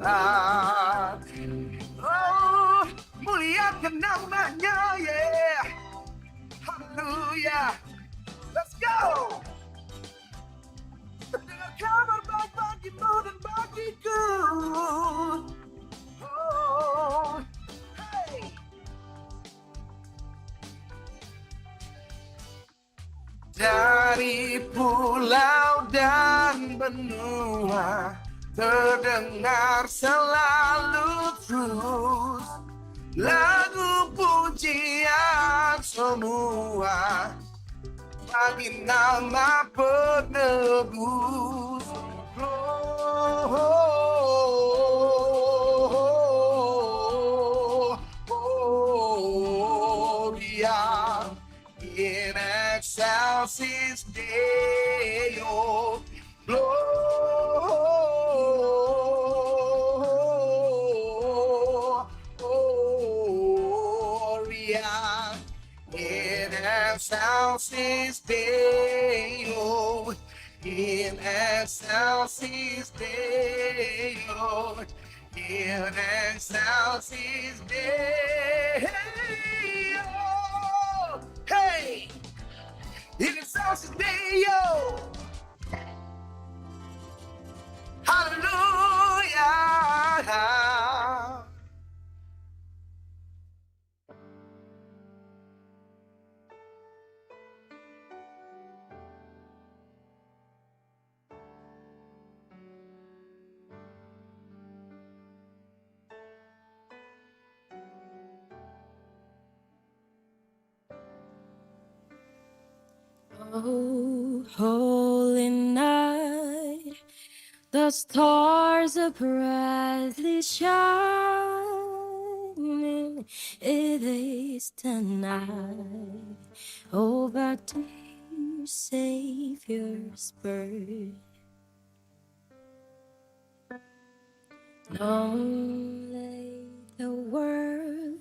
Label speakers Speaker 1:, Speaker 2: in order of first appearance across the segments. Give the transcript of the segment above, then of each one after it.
Speaker 1: Tuhan. Oh, muliakan namanya, yeah. Haleluya. Let's go. Mendengar kabar baik bagimu dan bagiku. Oh, hey. Dari pulau dan benua terdengar selalu terus lagu pujian semua bagi nama penebus. Gloria in excelsis Deo. Gloria in excelsis Deo. In excelsis Deo. In excelsis Deo. Hey! In excelsis Deo. Hallelujah.
Speaker 2: Oh, holy night, the stars are brightly shining. It is the night of our dear Savior's birth. Long lay the world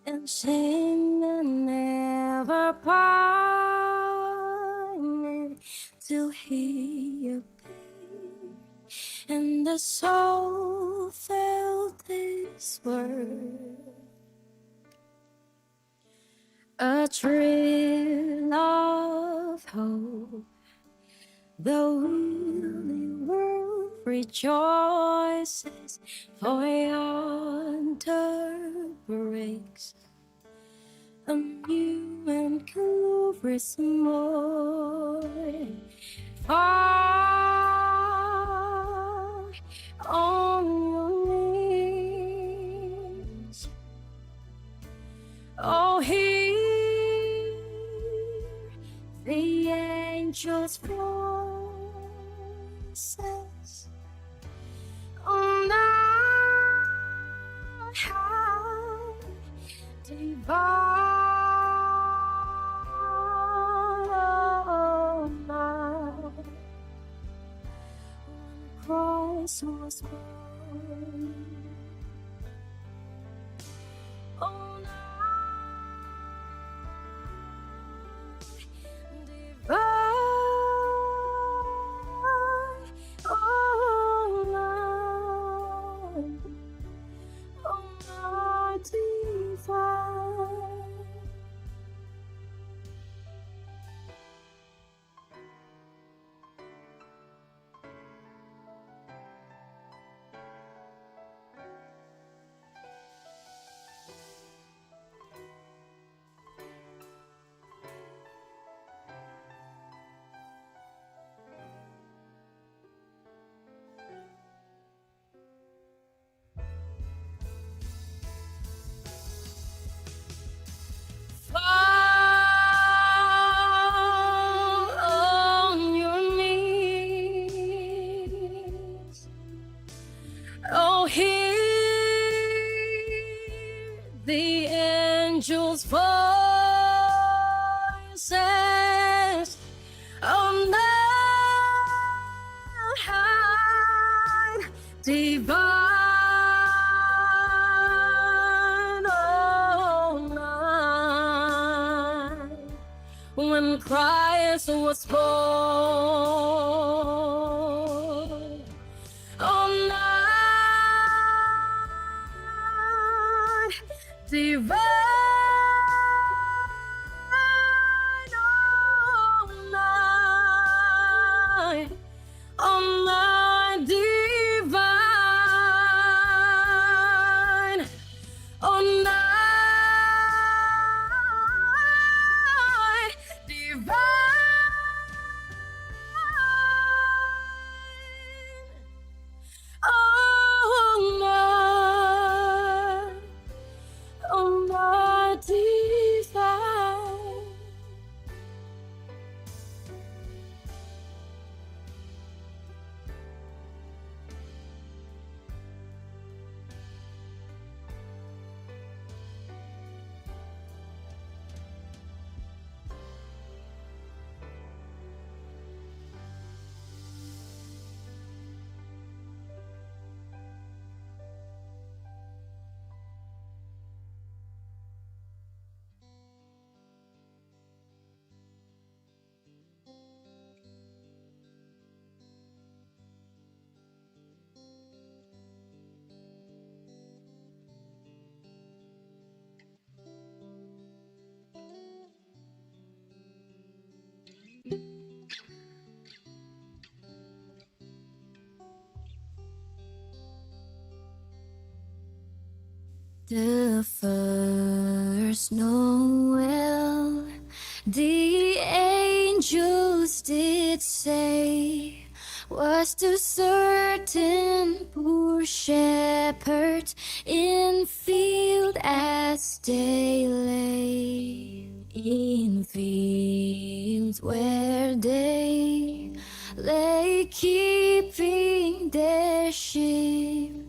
Speaker 2: and sin and never parted till He appeared, and the soul felt His word. A thrill of hope, the weary world rejoices, for yonder breaks a new and glorious morning. Far on your knees, oh, hear the angels' voices on high, divine. Christ was born. Oh, divine, oh, divine. Fall on your knees, oh, hear the angels' voices on the high, divine. When Christ was born, oh, night divine, oh my divine, oh my divine, oh my divine. The first Noel, the angels did say, was to certain poor shepherds in field as they lay, in fields where they lay keeping their sheep.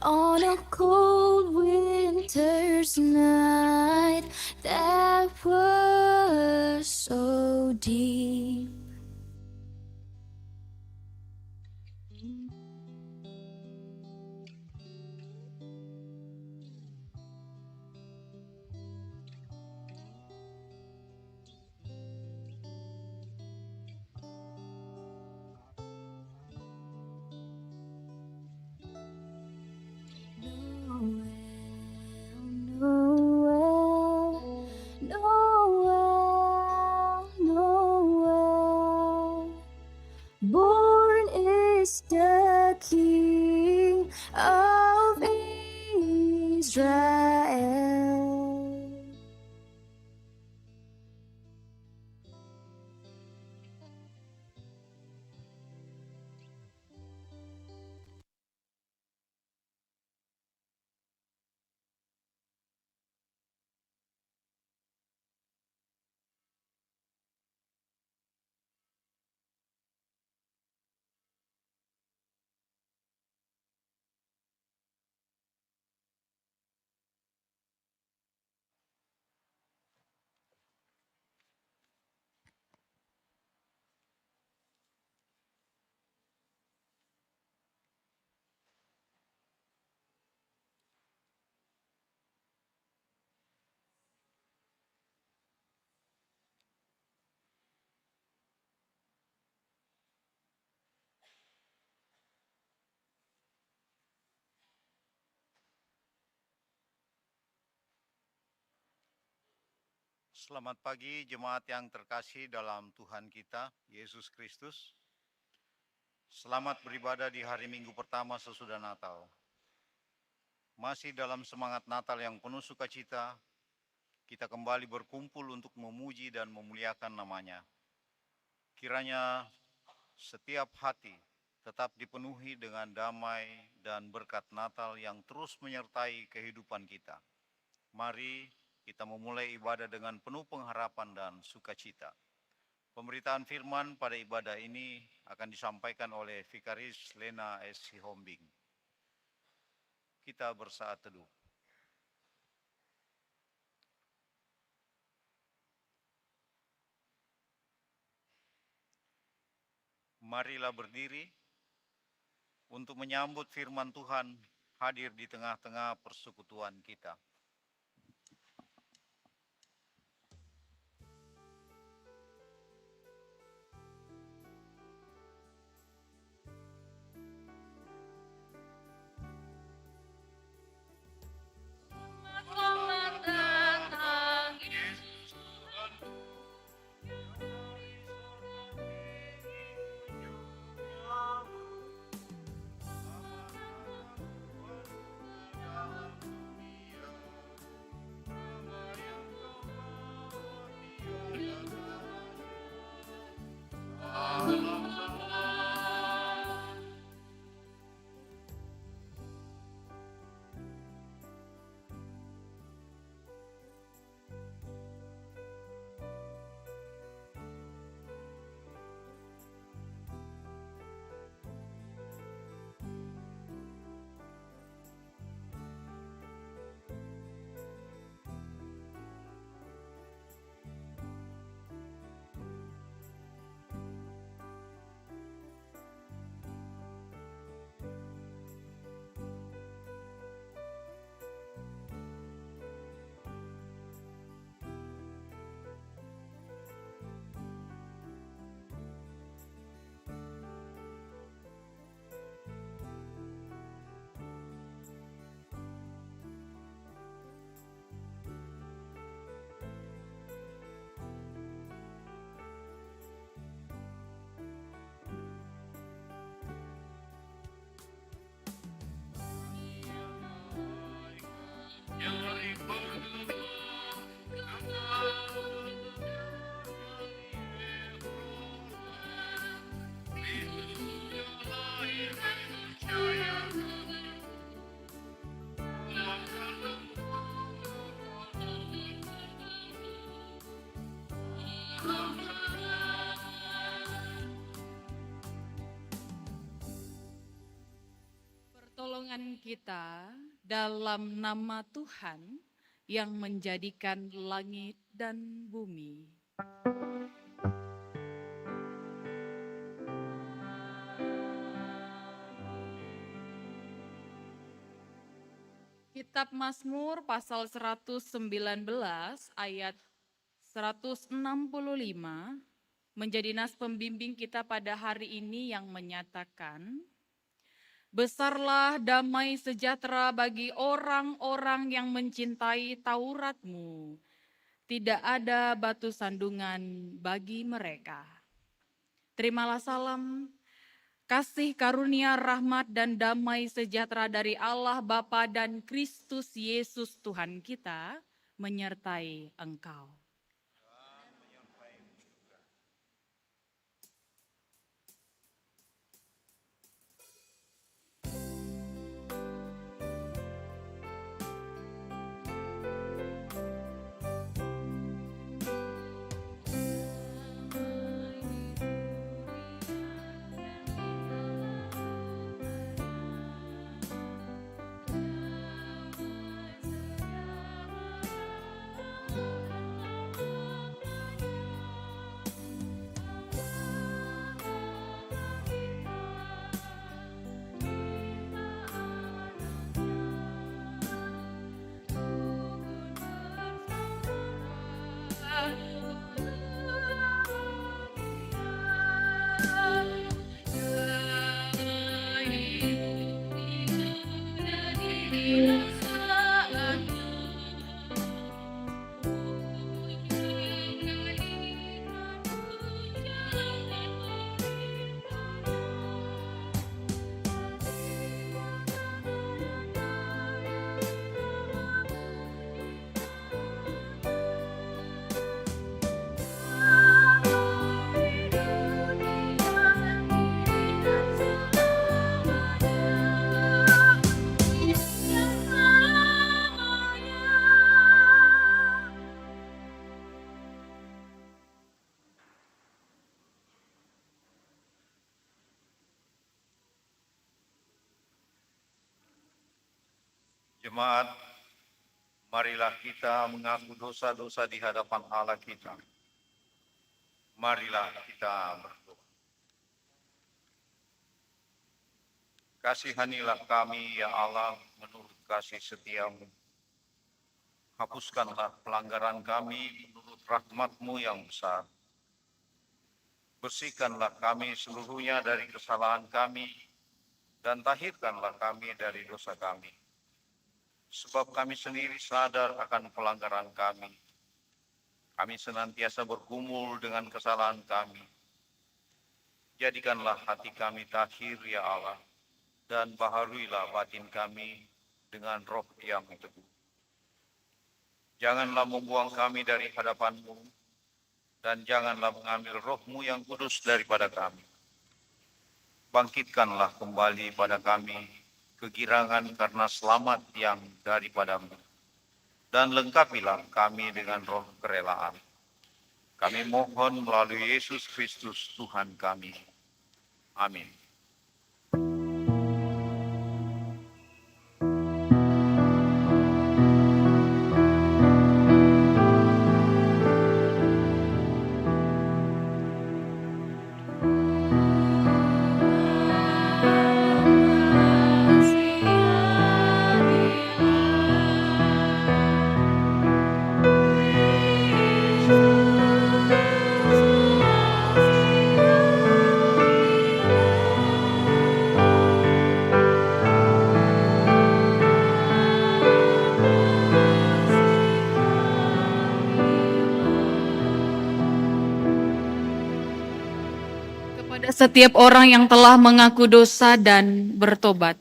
Speaker 2: On a cold winter's night that was so deep. Noel, Noel, Noel, born is the King of Israel.
Speaker 3: Selamat pagi jemaat yang terkasih dalam Tuhan kita, Yesus Kristus. Selamat beribadah di hari Minggu pertama sesudah Natal. Masih dalam semangat Natal yang penuh sukacita, kita kembali berkumpul untuk memuji dan memuliakan namanya. Kiranya setiap hati tetap dipenuhi dengan damai dan berkat Natal yang terus menyertai kehidupan kita. Mari kita memulai ibadah dengan penuh pengharapan dan sukacita. Pemberitaan firman pada ibadah ini akan disampaikan oleh Vikaris Lena S. Sihombing. Kita bersaat teduh. Marilah berdiri untuk menyambut firman Tuhan hadir di tengah-tengah persekutuan kita.
Speaker 4: kita dalam nama Tuhan yang menjadikan langit dan bumi. Kitab Mazmur pasal 119 ayat 165 menjadi nas pembimbing kita pada hari ini yang menyatakan, besarlah damai sejahtera bagi orang-orang yang mencintai Taurat-Mu. Tidak ada batu sandungan bagi mereka. Terimalah salam, kasih karunia, rahmat, dan damai sejahtera dari Allah Bapa dan Kristus Yesus Tuhan kita menyertai engkau.
Speaker 3: Jemaat, marilah kita mengaku dosa-dosa di hadapan Allah kita. Marilah kita berdoa. Kasihanilah kami, ya Allah, menurut kasih setiamu. Hapuskanlah pelanggaran kami menurut rahmat-Mu yang besar. Bersihkanlah kami seluruhnya dari kesalahan kami, dan tahirkanlah kami dari dosa kami. Sebab kami sendiri sadar akan pelanggaran kami. Kami senantiasa bergumul dengan kesalahan kami. Jadikanlah hati kami tahir, ya Allah, dan baharuilah batin kami dengan roh yang teguh. Janganlah membuang kami dari hadapan-Mu, dan janganlah mengambil roh-Mu yang kudus daripada kami. Bangkitkanlah kembali pada kami kegirangan karena selamat yang daripada-Mu, dan lengkapilah kami dengan roh kerelaan. Kami mohon melalui Yesus Kristus Tuhan kami. Amin.
Speaker 4: Setiap orang yang telah mengaku dosa dan bertobat,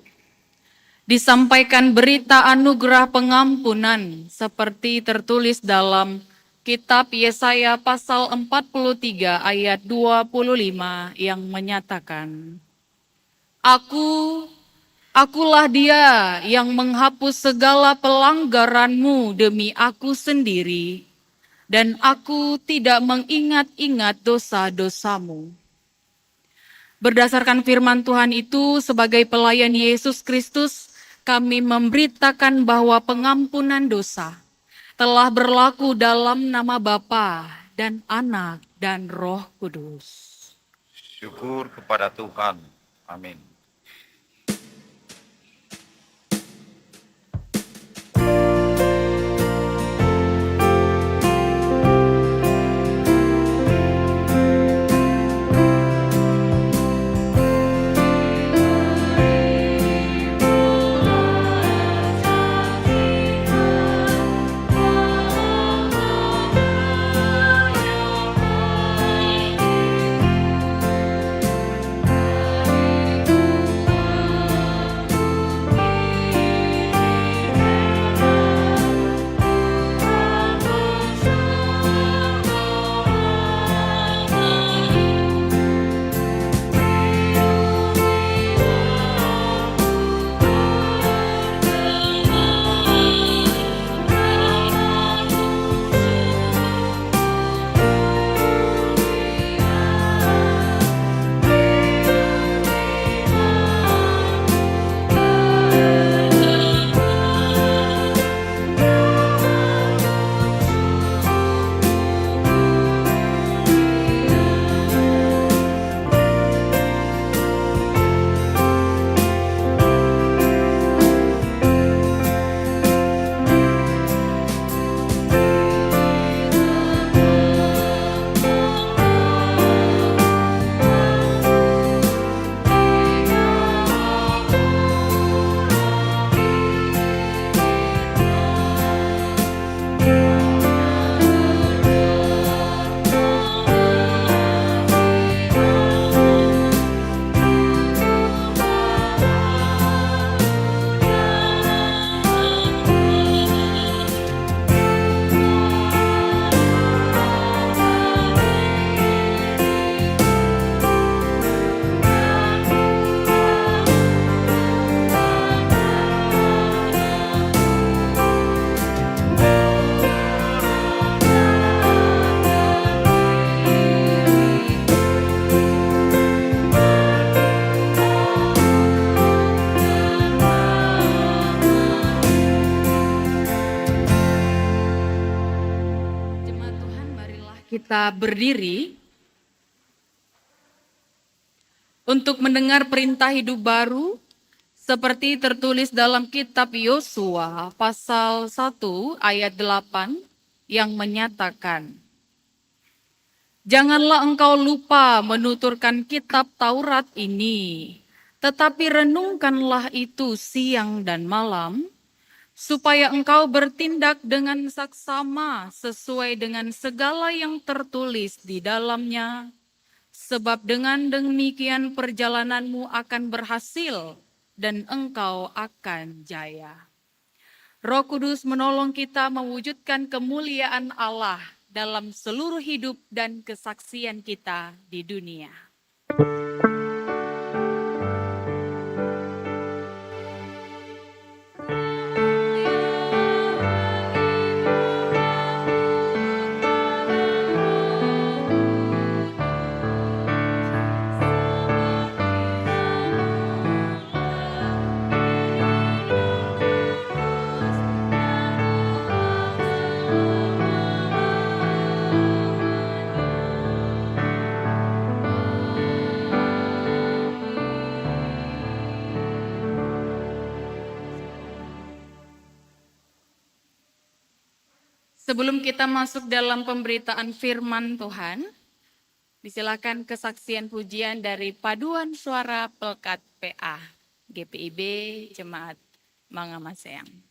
Speaker 4: disampaikan berita anugerah pengampunan seperti tertulis dalam kitab Yesaya pasal 43 ayat 25 yang menyatakan, Akulah Dia yang menghapus segala pelanggaranmu demi Aku sendiri, dan Aku tidak mengingat-ingat dosa-dosamu. Berdasarkan firman Tuhan itu, sebagai pelayan Yesus Kristus, kami memberitakan bahwa pengampunan dosa telah berlaku dalam nama Bapa dan Anak dan Roh Kudus.
Speaker 3: Syukur kepada Tuhan. Amin.
Speaker 4: Kita berdiri untuk mendengar perintah hidup baru seperti tertulis dalam kitab Yosua pasal 1 ayat 8 yang menyatakan, "Janganlah engkau lupa menuturkan kitab Taurat ini, tetapi renungkanlah itu siang dan malam, supaya engkau bertindak dengan saksama sesuai dengan segala yang tertulis di dalamnya, sebab dengan demikian perjalananmu akan berhasil dan engkau akan jaya." Roh Kudus menolong kita mewujudkan kemuliaan Allah dalam seluruh hidup dan kesaksian kita di dunia. Sebelum kita masuk dalam pemberitaan firman Tuhan, disilakan kesaksian pujian dari Paduan Suara Pelkat PA, GPIB Jemaat Mangamaseang.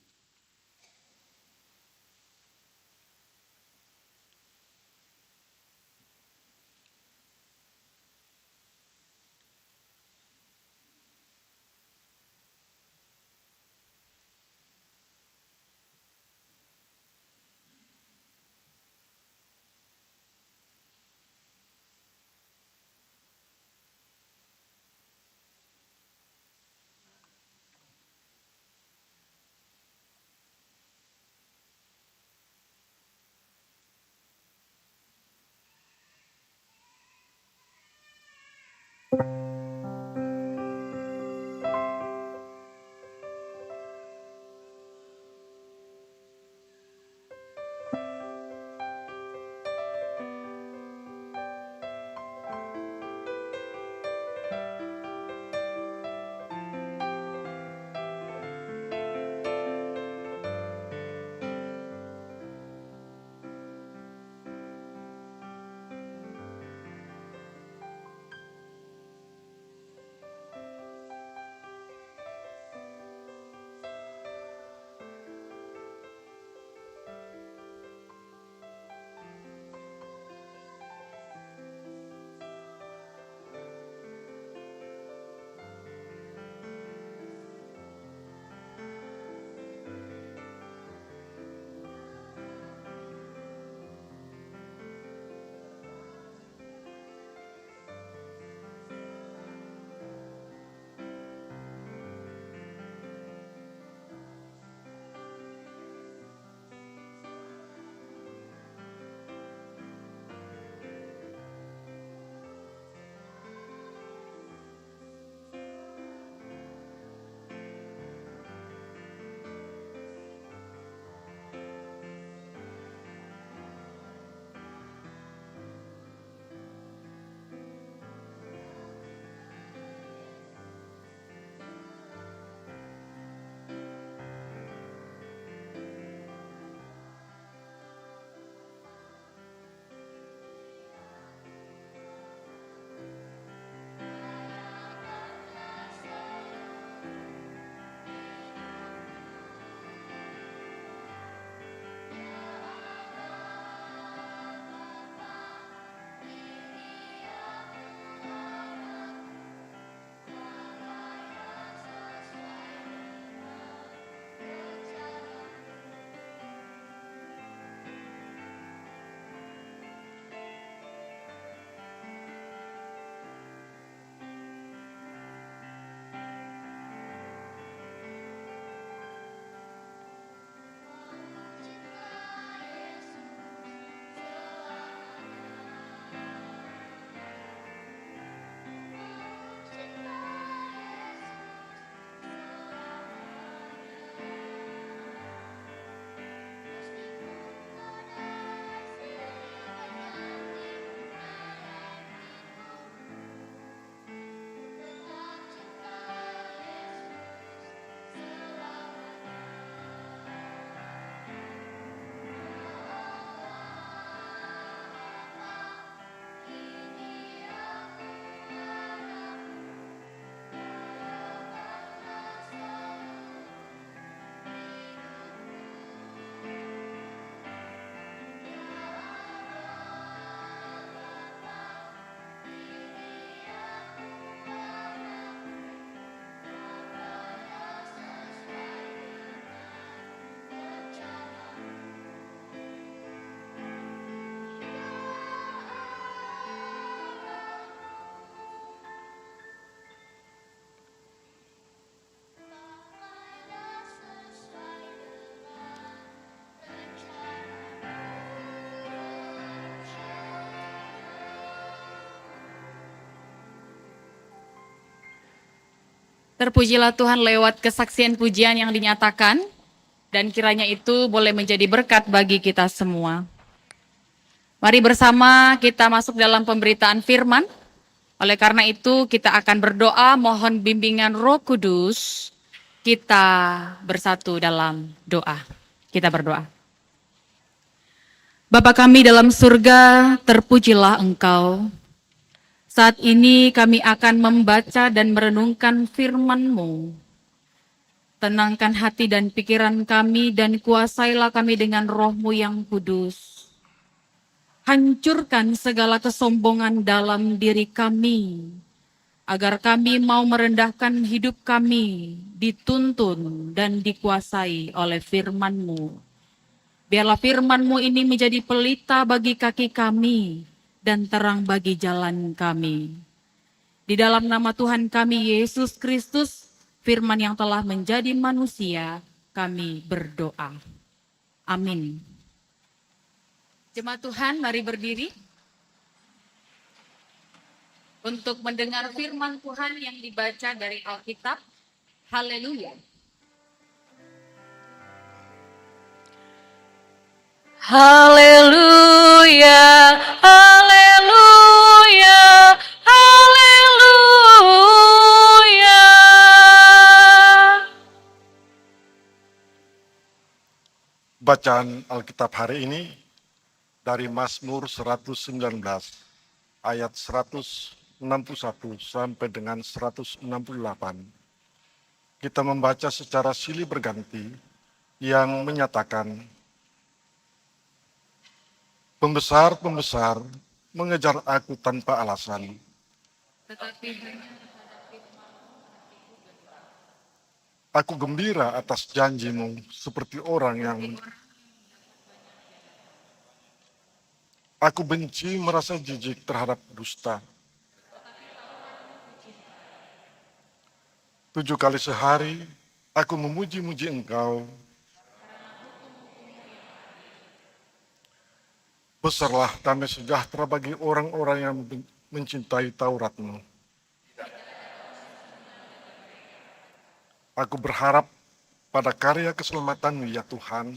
Speaker 4: Terpujilah Tuhan lewat kesaksian pujian yang dinyatakan, dan kiranya itu boleh menjadi berkat bagi kita semua. Mari bersama kita masuk dalam pemberitaan firman. Oleh karena itu kita akan berdoa mohon bimbingan Roh Kudus. Kita bersatu dalam doa. Kita berdoa. Bapa kami dalam surga, terpujilah Engkau. Saat ini kami akan membaca dan merenungkan firman-Mu. Tenangkan hati dan pikiran kami dan kuasailah kami dengan Roh-Mu yang kudus. Hancurkan segala kesombongan dalam diri kami, agar kami mau merendahkan hidup kami, dituntun dan dikuasai oleh firman-Mu. Biarlah firman-Mu ini menjadi pelita bagi kaki kami dan terang bagi jalan kami. Di dalam nama Tuhan kami, Yesus Kristus, firman yang telah menjadi manusia, kami berdoa. Amin. Jemaat Tuhan, mari berdiri untuk mendengar firman Tuhan yang dibaca dari Alkitab. Haleluya. Haleluya, haleluya, haleluya.
Speaker 5: Bacaan Alkitab hari ini dari Mazmur 119 ayat 161 sampai dengan 168. Kita membaca secara silih berganti yang menyatakan, pembesar-pembesar mengejar aku tanpa alasan. Aku gembira atas janjimu seperti orang yang aku benci merasa jijik terhadap dusta. 7 kali sehari aku memuji-muji Engkau. Besarlah damai sejahtera bagi orang-orang yang mencintai Taurat-Mu. Aku berharap pada karya keselamatan-Mu ya Tuhan.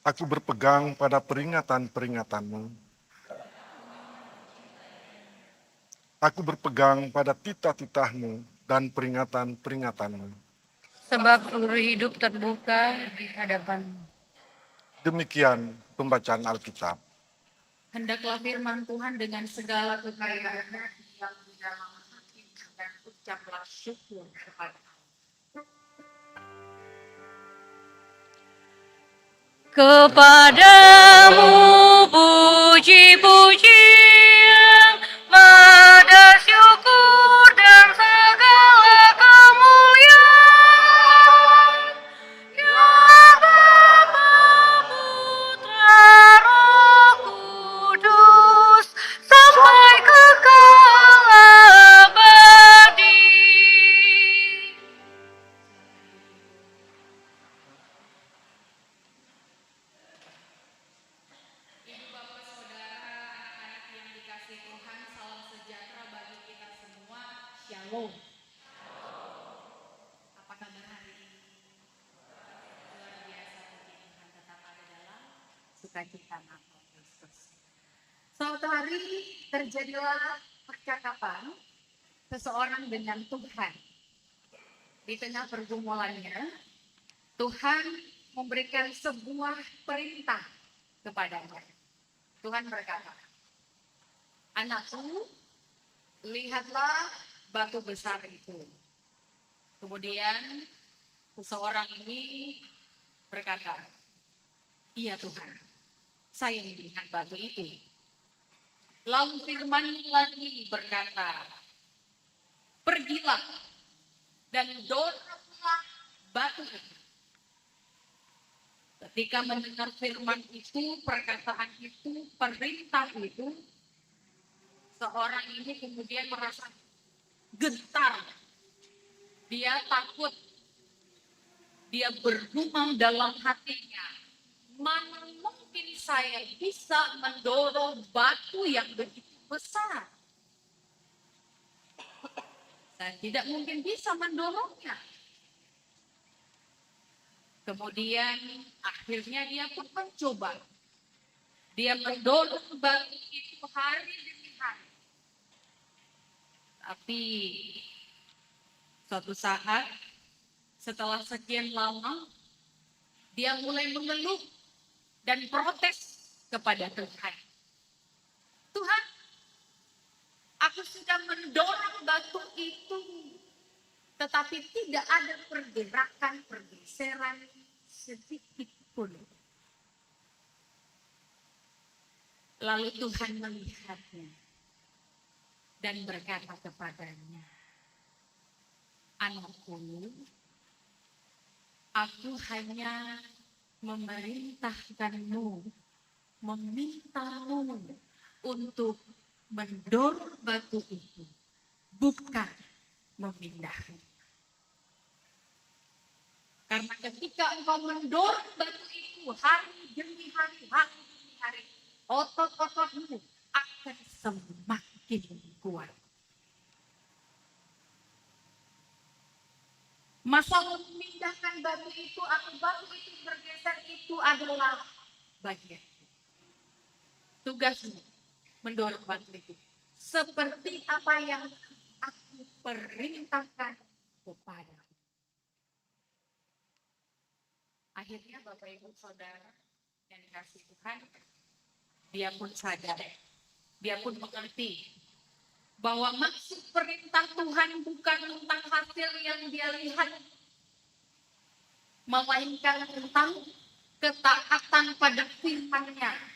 Speaker 5: Aku berpegang pada peringatan-peringatan-Mu. Aku berpegang pada titah-titah-Mu dan peringatan-peringatan-Mu.
Speaker 4: Sebab seluruh hidup terbuka di hadapan-Mu.
Speaker 5: Demikian pembacaan Alkitab.
Speaker 4: Hendaklah firman Tuhan dengan segala kekayaan yang di dalam hati dan ucaplah syukur kepada Kepadamu puji-pujian, nada syukur dan segala kemuliaan. Ya Bapa, Putra, Roh Kudus, sampai kekal abadi. Shalom. Apa kabar hari ini? Luar biasa, puji Tuhan tetap ada dalam sukacita Natal Kristus. Suatu hari terjadilah percakapan seseorang dengan Tuhan. Di tengah pergumulannya, Tuhan memberikan sebuah perintah kepadanya. Tuhan berkata, "Anakku, lihatlah batu besar itu." Kemudian seseorang ini berkata, "Iya Tuhan, saya melihat batu itu." Lalu firman lagi berkata, "Pergilah dan doronglah batu itu." Ketika mendengar firman itu, perkataan itu, perintah itu, seorang ini kemudian merasa gentar. Dia takut. Dia bergumam dalam hatinya, mana mungkin saya bisa mendorong batu yang begitu besar? Saya tidak mungkin bisa mendorongnya. Kemudian akhirnya dia pun mencoba. Dia mendorong batu itu hari demi hari. Tapi suatu saat setelah sekian lama dia mulai mengeluh dan protes kepada Tuhan. Tuhan, aku sudah mendorong batu itu, tetapi tidak ada pergeseran sedikit pun. Lalu Tuhan melihatnya dan berkata kepadanya, anakku, aku hanya memintamu untuk mendorong batu itu, bukan memindahnya. Karena ketika engkau mendorong batu itu hari demi hari, otot-ototmu akan semakin kuat. Masalah memindahkan batu itu atau batu itu bergeser itu adalah bagian. Tugasmu mendorong batu itu. Seperti apa yang aku perintahkan kepada. Akhirnya Bapak Ibu Saudara yang dikasih Tuhan, dia pun sadar, dia pun mengerti bahwa maksud perintah Tuhan bukan tentang hasil yang dia lihat, melainkan tentang ketaatan pada firman-Nya.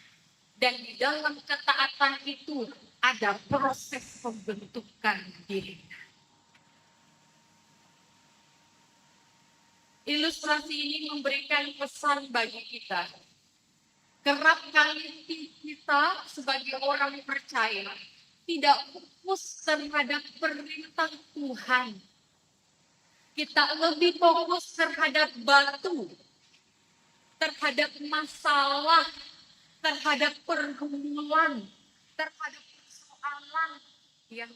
Speaker 4: Dan di dalam ketaatan itu ada proses pembentukan diri. Ilustrasi ini memberikan pesan bagi kita. Kerap kali kita sebagai orang percaya tidak fokus terhadap perintah Tuhan. Kita lebih fokus terhadap batu, terhadap masalah, terhadap pergumulan, terhadap persoalan yang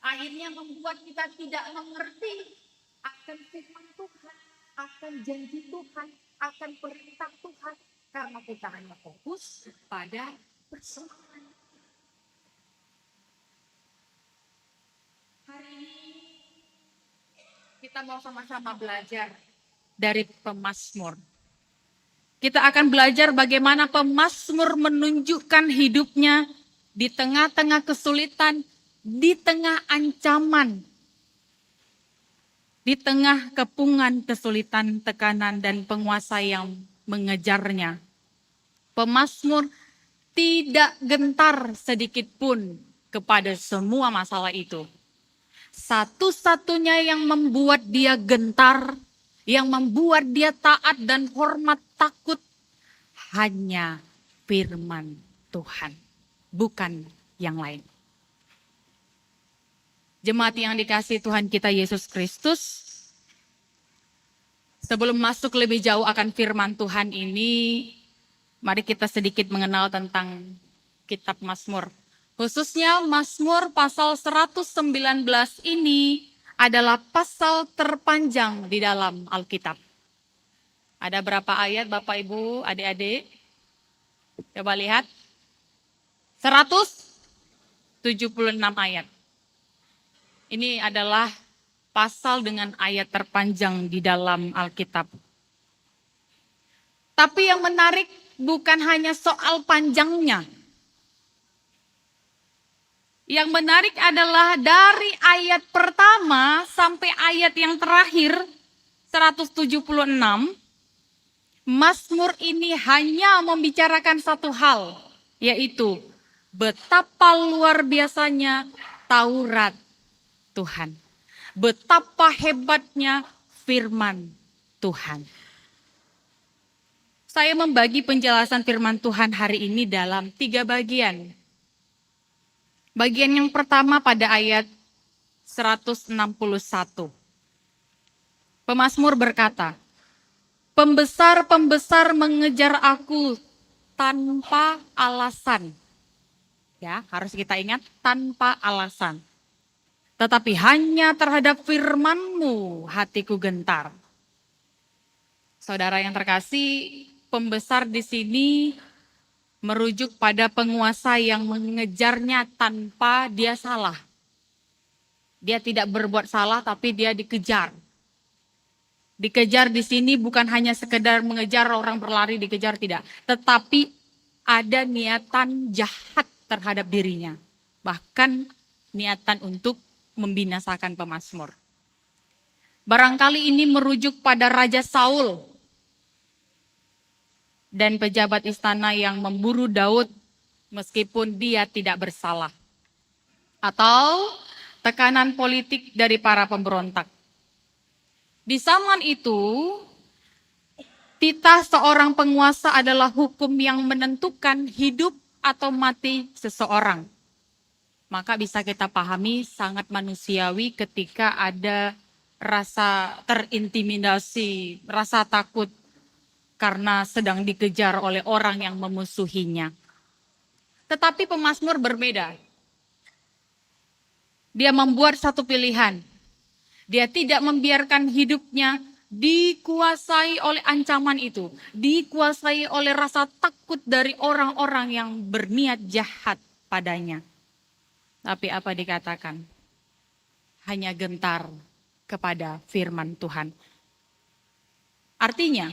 Speaker 4: akhirnya membuat kita tidak mengerti akan firman Tuhan, akan janji Tuhan, akan perintah Tuhan, karena kita hanya fokus pada persoalan. Hari ini kita mau sama-sama belajar dari pemazmur. Kita akan belajar bagaimana pemazmur menunjukkan hidupnya di tengah-tengah kesulitan, di tengah ancaman, di tengah kepungan, kesulitan, tekanan, dan penguasa yang mengejarnya. Pemazmur tidak gentar sedikit pun kepada semua masalah itu. Satu-satunya yang membuat dia gentar, yang membuat dia taat dan hormat takut, hanya firman Tuhan, bukan yang lain. Jemaat yang dikasihi Tuhan kita Yesus Kristus, sebelum masuk lebih jauh akan firman Tuhan ini, mari kita sedikit mengenal tentang kitab Mazmur. Khususnya Mazmur pasal 119 ini adalah pasal terpanjang di dalam Alkitab. Ada berapa ayat Bapak Ibu, adik-adik? Coba lihat. 176 ayat. Ini adalah pasal dengan ayat terpanjang di dalam Alkitab. Tapi yang menarik bukan hanya soal panjangnya. Yang menarik adalah dari ayat pertama sampai ayat yang terakhir, 176, Mazmur ini hanya membicarakan satu hal, yaitu betapa luar biasanya Taurat Tuhan. Betapa hebatnya firman Tuhan. Saya membagi penjelasan firman Tuhan hari ini dalam 3 bagian. Bagian yang pertama pada ayat 161. Pemazmur berkata, "Pembesar-pembesar mengejar aku tanpa alasan. Ya, harus kita ingat tanpa alasan. Tetapi hanya terhadap firman-Mu hatiku gentar. Saudara yang terkasih, pembesar di sini merujuk pada penguasa yang mengejarnya tanpa dia salah. Dia tidak berbuat salah tapi dia dikejar. Dikejar di sini bukan hanya sekedar mengejar orang berlari dikejar, tidak. Tetapi ada niatan jahat terhadap dirinya. Bahkan niatan untuk membinasakan pemazmur. Barangkali ini merujuk pada Raja Saul dan pejabat istana yang memburu Daud meskipun dia tidak bersalah. Atau tekanan politik dari para pemberontak. Di zaman itu, titah seorang penguasa adalah hukum yang menentukan hidup atau mati seseorang. Maka bisa kita pahami sangat manusiawi ketika ada rasa terintimidasi, rasa takut karena sedang dikejar oleh orang yang memusuhinya. Tetapi pemazmur berbeda. Dia membuat satu pilihan. Dia tidak membiarkan hidupnya dikuasai oleh ancaman itu, dikuasai oleh rasa takut dari orang-orang yang berniat jahat padanya. Tapi apa dikatakan? Hanya gentar kepada firman Tuhan. Artinya,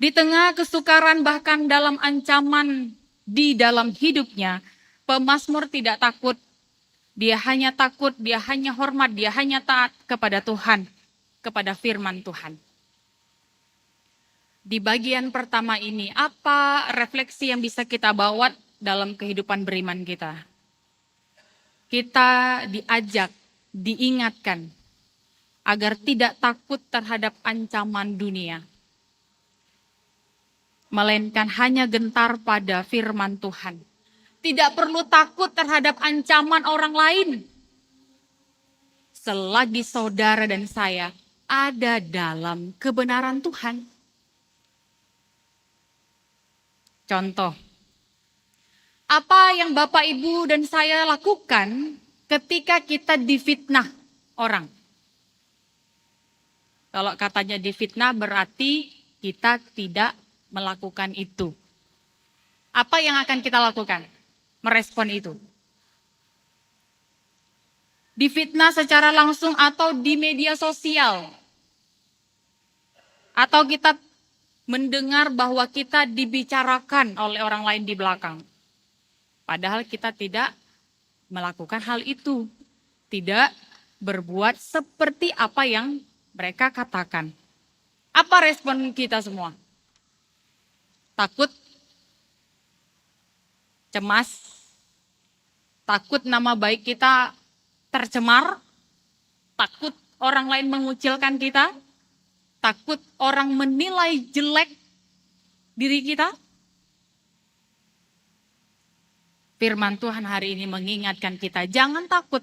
Speaker 4: di tengah kesukaran bahkan dalam ancaman di dalam hidupnya, pemazmur tidak takut. Dia hanya takut, dia hanya hormat, dia hanya taat kepada Tuhan, kepada firman Tuhan. Di bagian pertama ini, apa refleksi yang bisa kita bawa dalam kehidupan beriman kita? Kita diajak, diingatkan, agar tidak takut terhadap ancaman dunia. Melainkan hanya gentar pada firman Tuhan. Tidak perlu takut terhadap ancaman orang lain. Selagi saudara dan saya ada dalam kebenaran Tuhan. Contoh, apa yang Bapak, Ibu, dan saya lakukan ketika kita difitnah orang? Kalau katanya difitnah berarti kita tidak melakukan itu. Apa yang akan kita lakukan? Merespon itu. Difitnah secara langsung atau di media sosial. Atau kita mendengar bahwa kita dibicarakan oleh orang lain di belakang. Padahal kita tidak melakukan hal itu. Tidak berbuat seperti apa yang mereka katakan. Apa respon kita semua? Takut, cemas, takut nama baik kita tercemar, takut orang lain mengucilkan kita, takut orang menilai jelek diri kita. Firman Tuhan hari ini mengingatkan kita, jangan takut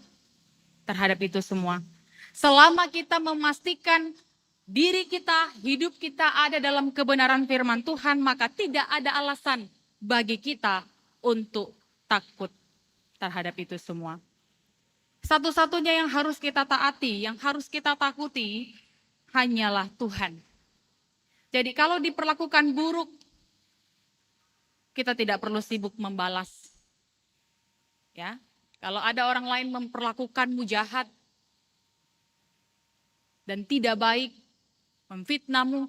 Speaker 4: terhadap itu semua. Selama kita memastikan diri kita, hidup kita ada dalam kebenaran firman Tuhan, maka tidak ada alasan bagi kita untuk takut terhadap itu semua. Satu-satunya yang harus kita taati, yang harus kita takuti, hanyalah Tuhan. Jadi kalau diperlakukan buruk, kita tidak perlu sibuk membalas. Ya, kalau ada orang lain memperlakukanmu jahat dan tidak baik, memfitnahmu,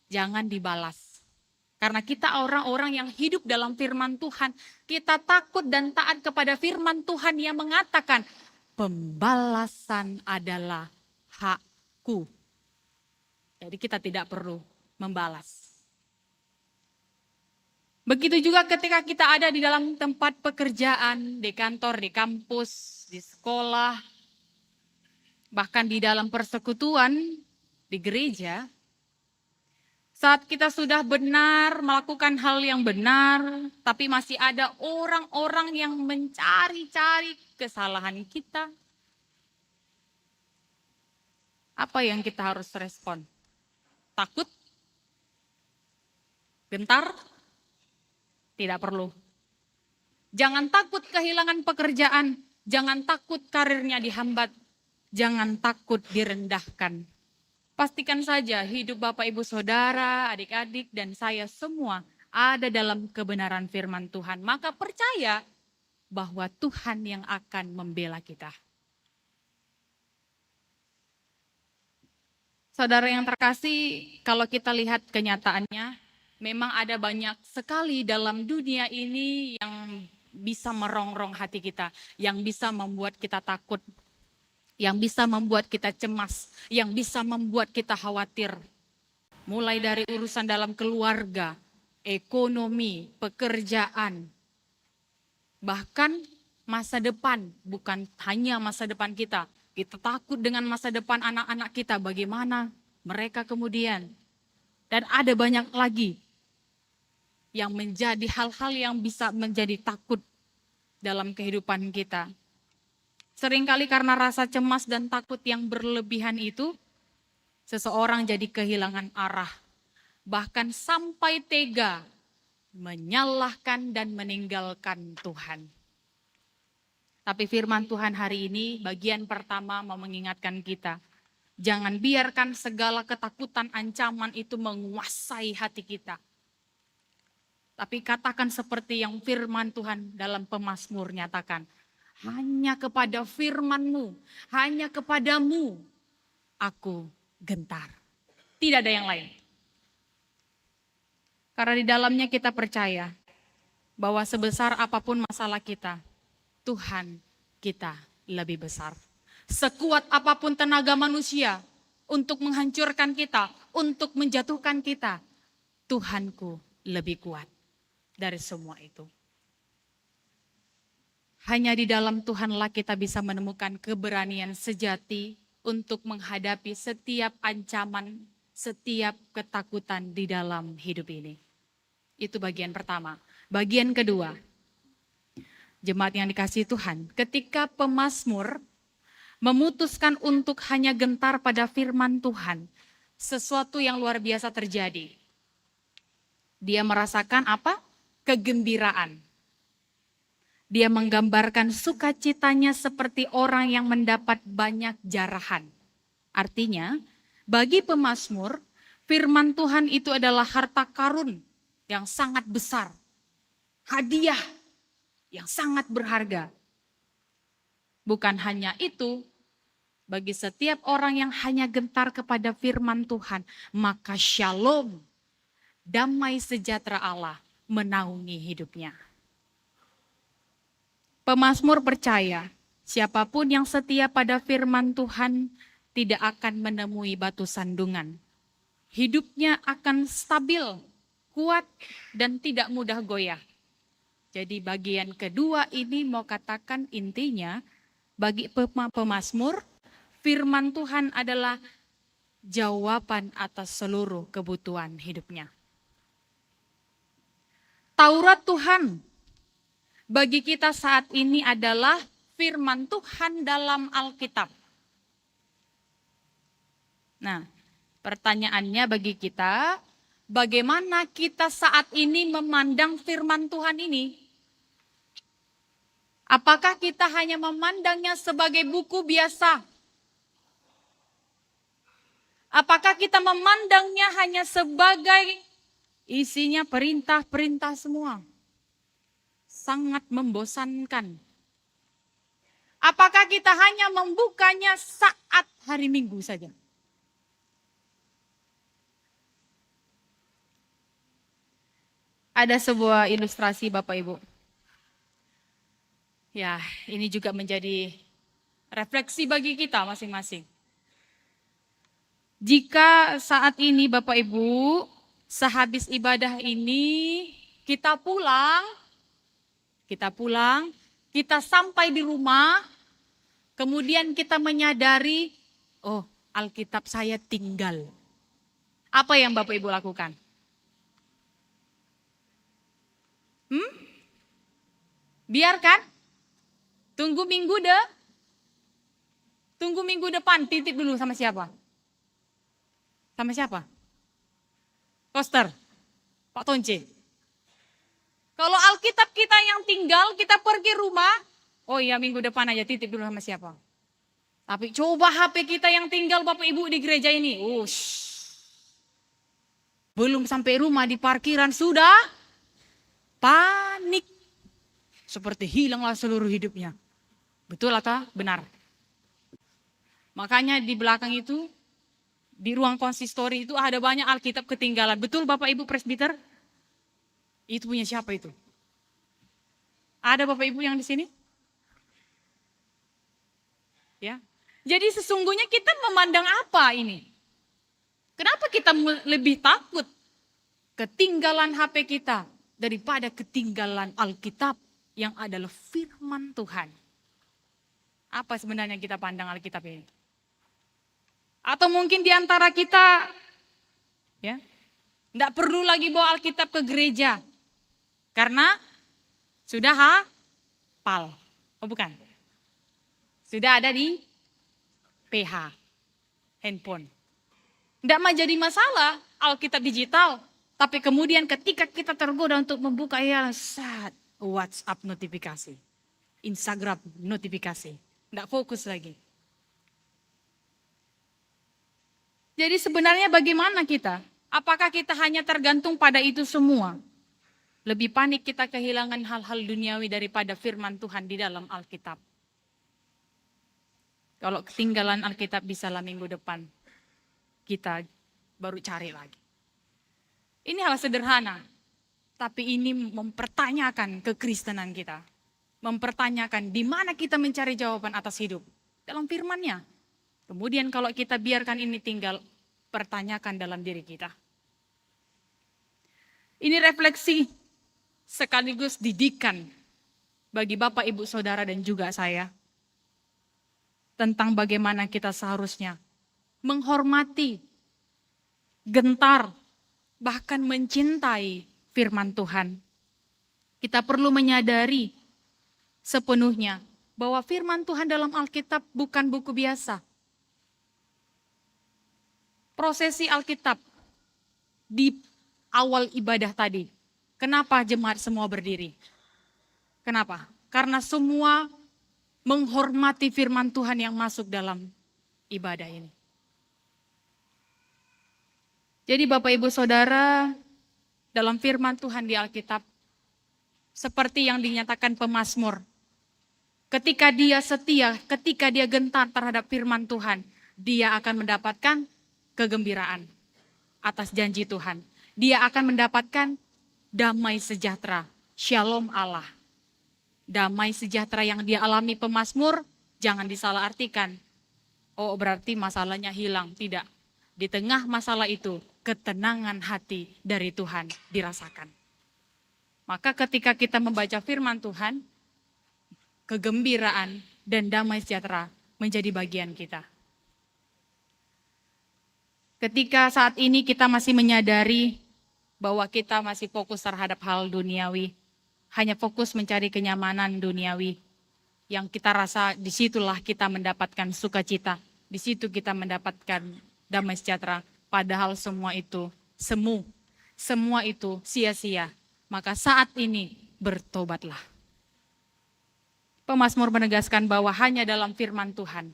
Speaker 4: jangan dibalas. Karena kita orang-orang yang hidup dalam firman Tuhan, kita takut dan taat kepada firman Tuhan yang mengatakan, pembalasan adalah hakku. Jadi kita tidak perlu membalas. Begitu juga ketika kita ada di dalam tempat pekerjaan, di kantor, di kampus, di sekolah, bahkan di dalam persekutuan, di gereja. Saat kita sudah benar melakukan hal yang benar, tapi masih ada orang-orang yang mencari-cari kesalahan kita. Apa yang kita harus respon? Takut? Gentar? Tidak perlu. Jangan takut kehilangan pekerjaan, jangan takut karirnya dihambat, jangan takut direndahkan. Pastikan saja hidup Bapak Ibu Saudara, adik-adik dan saya semua ada dalam kebenaran firman Tuhan. Maka percaya bahwa Tuhan yang akan membela kita. Saudara yang terkasih, kalau kita lihat kenyataannya, memang ada banyak sekali dalam dunia ini yang bisa merongrong hati kita, yang bisa membuat kita takut, yang bisa membuat kita cemas, yang bisa membuat kita khawatir. Mulai dari urusan dalam keluarga, ekonomi, pekerjaan, bahkan masa depan, bukan hanya masa depan kita. Kita takut dengan masa depan anak-anak kita, bagaimana mereka kemudian. Dan ada banyak lagi yang menjadi hal-hal yang bisa menjadi takut dalam kehidupan kita. Seringkali karena rasa cemas dan takut yang berlebihan itu, seseorang jadi kehilangan arah. Bahkan sampai tega menyalahkan dan meninggalkan Tuhan. Tapi firman Tuhan hari ini bagian pertama mau mengingatkan kita. Jangan biarkan segala ketakutan, ancaman itu menguasai hati kita. Tapi katakan seperti yang firman Tuhan dalam Pemazmur nyatakan. Hanya kepada firman-Mu, hanya kepadamu aku gentar. Tidak ada yang lain. Karena di dalamnya kita percaya bahwa sebesar apapun masalah kita, Tuhan kita lebih besar. Sekuat apapun tenaga manusia untuk menghancurkan kita, untuk menjatuhkan kita, Tuhanku lebih kuat dari semua itu. Hanya di dalam Tuhanlah kita bisa menemukan keberanian sejati untuk menghadapi setiap ancaman, setiap ketakutan di dalam hidup ini. Itu bagian pertama. Bagian kedua, jemaat yang dikasihi Tuhan, ketika pemazmur memutuskan untuk hanya gentar pada firman Tuhan, sesuatu yang luar biasa terjadi. Dia merasakan apa? Kegembiraan. Dia menggambarkan sukacitanya seperti orang yang mendapat banyak jarahan. Artinya, bagi pemazmur, firman Tuhan itu adalah harta karun yang sangat besar. Hadiah yang sangat berharga. Bukan hanya itu, bagi setiap orang yang hanya gentar kepada firman Tuhan, maka shalom, damai sejahtera Allah menaungi hidupnya. Pemazmur percaya, siapapun yang setia pada firman Tuhan tidak akan menemui batu sandungan. Hidupnya akan stabil, kuat, dan tidak mudah goyah. Jadi bagian kedua ini mau katakan intinya, bagi pemazmur, firman Tuhan adalah jawaban atas seluruh kebutuhan hidupnya. Taurat Tuhan bagi kita saat ini adalah firman Tuhan dalam Alkitab. Nah, pertanyaannya bagi kita, bagaimana kita saat ini memandang firman Tuhan ini? Apakah kita hanya memandangnya sebagai buku biasa? Apakah kita memandangnya hanya sebagai isinya perintah-perintah semua? Sangat membosankan. Apakah kita hanya membukanya saat hari Minggu saja? Ada sebuah ilustrasi Bapak Ibu. Ya, ini juga menjadi refleksi bagi kita masing-masing. Jika saat ini Bapak Ibu, sehabis ibadah ini kita pulang, kita sampai di rumah, kemudian kita menyadari, oh Alkitab saya tinggal. Apa yang Bapak Ibu lakukan? Biarkan, tunggu minggu depan, titip dulu sama siapa? Sama siapa? Koster, Pak Tonce. Kalau Alkitab kita yang tinggal, kita pergi rumah, oh iya minggu depan aja titip dulu sama siapa. Tapi coba HP kita yang tinggal Bapak Ibu di gereja ini. Belum sampai rumah di parkiran sudah panik. Seperti hilanglah seluruh hidupnya. Betul atau benar? Makanya di belakang itu, di ruang konsistori itu ada banyak Alkitab ketinggalan. Betul Bapak Ibu presbiter? Itu punya siapa itu? Ada Bapak Ibu yang di sini? Ya. Jadi sesungguhnya kita memandang apa ini? Kenapa kita lebih takut ketinggalan HP kita daripada ketinggalan Alkitab yang adalah firman Tuhan? Apa sebenarnya kita pandang Alkitab ini? Atau mungkin di antara kita ya, enggak perlu lagi bawa Alkitab ke gereja karena sudah hafal. Oh bukan. Sudah ada di PH, handphone. Tidak jadi masalah Alkitab digital. Tapi kemudian ketika kita tergoda untuk membuka WhatsApp notifikasi. Instagram notifikasi. Tidak fokus lagi. Jadi sebenarnya bagaimana kita? Apakah kita hanya tergantung pada itu semua? Lebih panik kita kehilangan hal-hal duniawi daripada firman Tuhan di dalam Alkitab. Kalau ketinggalan Alkitab bisalah minggu depan kita baru cari lagi. Ini hal sederhana, tapi ini mempertanyakan kekristenan kita. Mempertanyakan di mana kita mencari jawaban atas hidup. Dalam firman-Nya. Kemudian kalau kita biarkan ini tinggal, pertanyakan dalam diri kita. Ini refleksi sekaligus didikan bagi Bapak, Ibu, Saudara dan juga saya. Tentang bagaimana kita seharusnya menghormati, gentar, bahkan mencintai firman Tuhan. Kita perlu menyadari sepenuhnya bahwa firman Tuhan dalam Alkitab bukan buku biasa. Prosesi Alkitab di awal ibadah tadi. Kenapa jemaat semua berdiri? Kenapa? Karena semua menghormati firman Tuhan yang masuk dalam ibadah ini. Jadi Bapak Ibu Saudara, dalam firman Tuhan di Alkitab, seperti yang dinyatakan pemazmur, ketika dia setia, ketika dia gentar terhadap firman Tuhan, dia akan mendapatkan kegembiraan atas janji Tuhan. Dia akan mendapatkan damai sejahtera, shalom Allah. Damai sejahtera yang dia alami pemazmur, jangan disalahartikan. Oh berarti masalahnya hilang, tidak. Di tengah masalah itu, ketenangan hati dari Tuhan dirasakan. Maka ketika kita membaca firman Tuhan, kegembiraan dan damai sejahtera menjadi bagian kita. Ketika saat ini kita masih menyadari bahwa kita masih fokus terhadap hal duniawi, hanya fokus mencari kenyamanan duniawi, yang kita rasa disitulah kita mendapatkan sukacita, di situ kita mendapatkan damai sejahtera, padahal semua itu semu, semua itu sia-sia. Maka saat ini bertobatlah. Pemazmur menegaskan bahwa hanya dalam firman Tuhan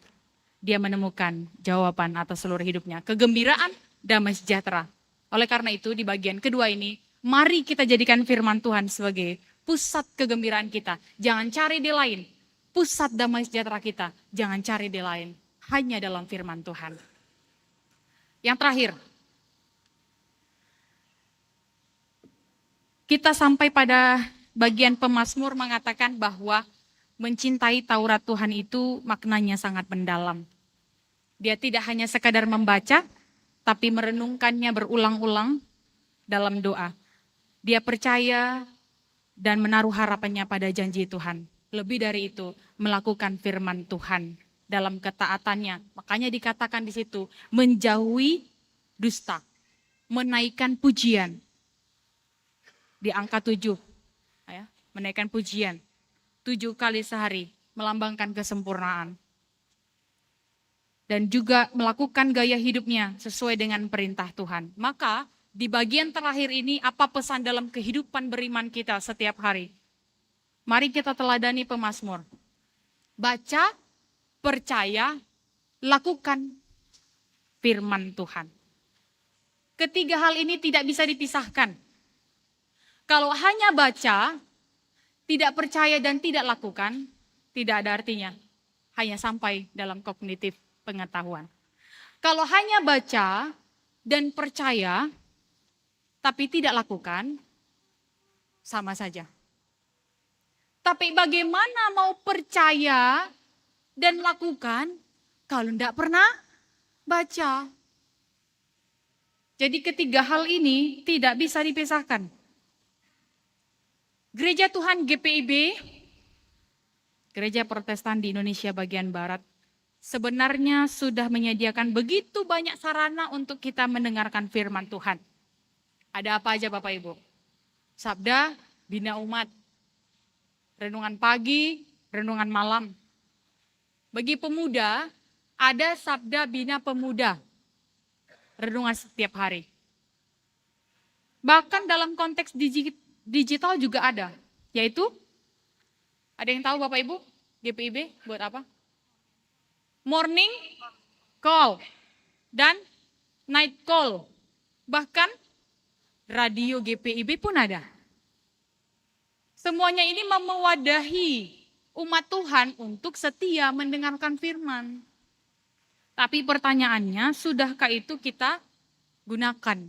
Speaker 4: dia menemukan jawaban atas seluruh hidupnya, kegembiraan, damai sejahtera. Oleh karena itu di bagian kedua ini, mari kita jadikan firman Tuhan sebagai pusat kegembiraan kita. Jangan cari di lain. Pusat damai sejahtera kita, jangan cari di lain. Hanya dalam firman Tuhan. Yang terakhir, kita sampai pada bagian pemazmur mengatakan bahwa mencintai Taurat Tuhan itu maknanya sangat mendalam. Dia tidak hanya sekadar membaca, tapi merenungkannya berulang-ulang dalam doa. Dia percaya dan menaruh harapannya pada janji Tuhan. Lebih dari itu, melakukan firman Tuhan dalam ketaatannya. Makanya dikatakan di situ, menjauhi dusta, menaikkan pujian. Di angka 7, ya, menaikkan pujian. 7 kali sehari, melambangkan kesempurnaan. Dan juga melakukan gaya hidupnya sesuai dengan perintah Tuhan. Maka di bagian terakhir ini apa pesan dalam kehidupan beriman kita setiap hari. Mari kita teladani pemazmur. Baca, percaya, lakukan firman Tuhan. Ketiga hal ini tidak bisa dipisahkan. Kalau hanya baca, tidak percaya dan tidak lakukan, tidak ada artinya. Hanya sampai dalam kognitif pengetahuan. Kalau hanya baca dan percaya, tapi tidak lakukan, sama saja. Tapi bagaimana mau percaya dan lakukan kalau tidak pernah baca? Jadi ketiga hal ini tidak bisa dipisahkan. Gereja Tuhan GPIB, Gereja Protestan di Indonesia bagian Barat, sebenarnya sudah menyediakan begitu banyak sarana untuk kita mendengarkan firman Tuhan. Ada apa aja Bapak Ibu? Sabda, bina umat, renungan pagi, renungan malam. Bagi pemuda, ada sabda bina pemuda, renungan setiap hari. Bahkan dalam konteks digital juga ada, yaitu, ada yang tahu Bapak Ibu, GPIB buat apa? Morning call dan night call. Bahkan radio GPIB pun ada. Semuanya ini mewadahi umat Tuhan untuk setia mendengarkan firman. Tapi pertanyaannya, sudahkah itu kita gunakan?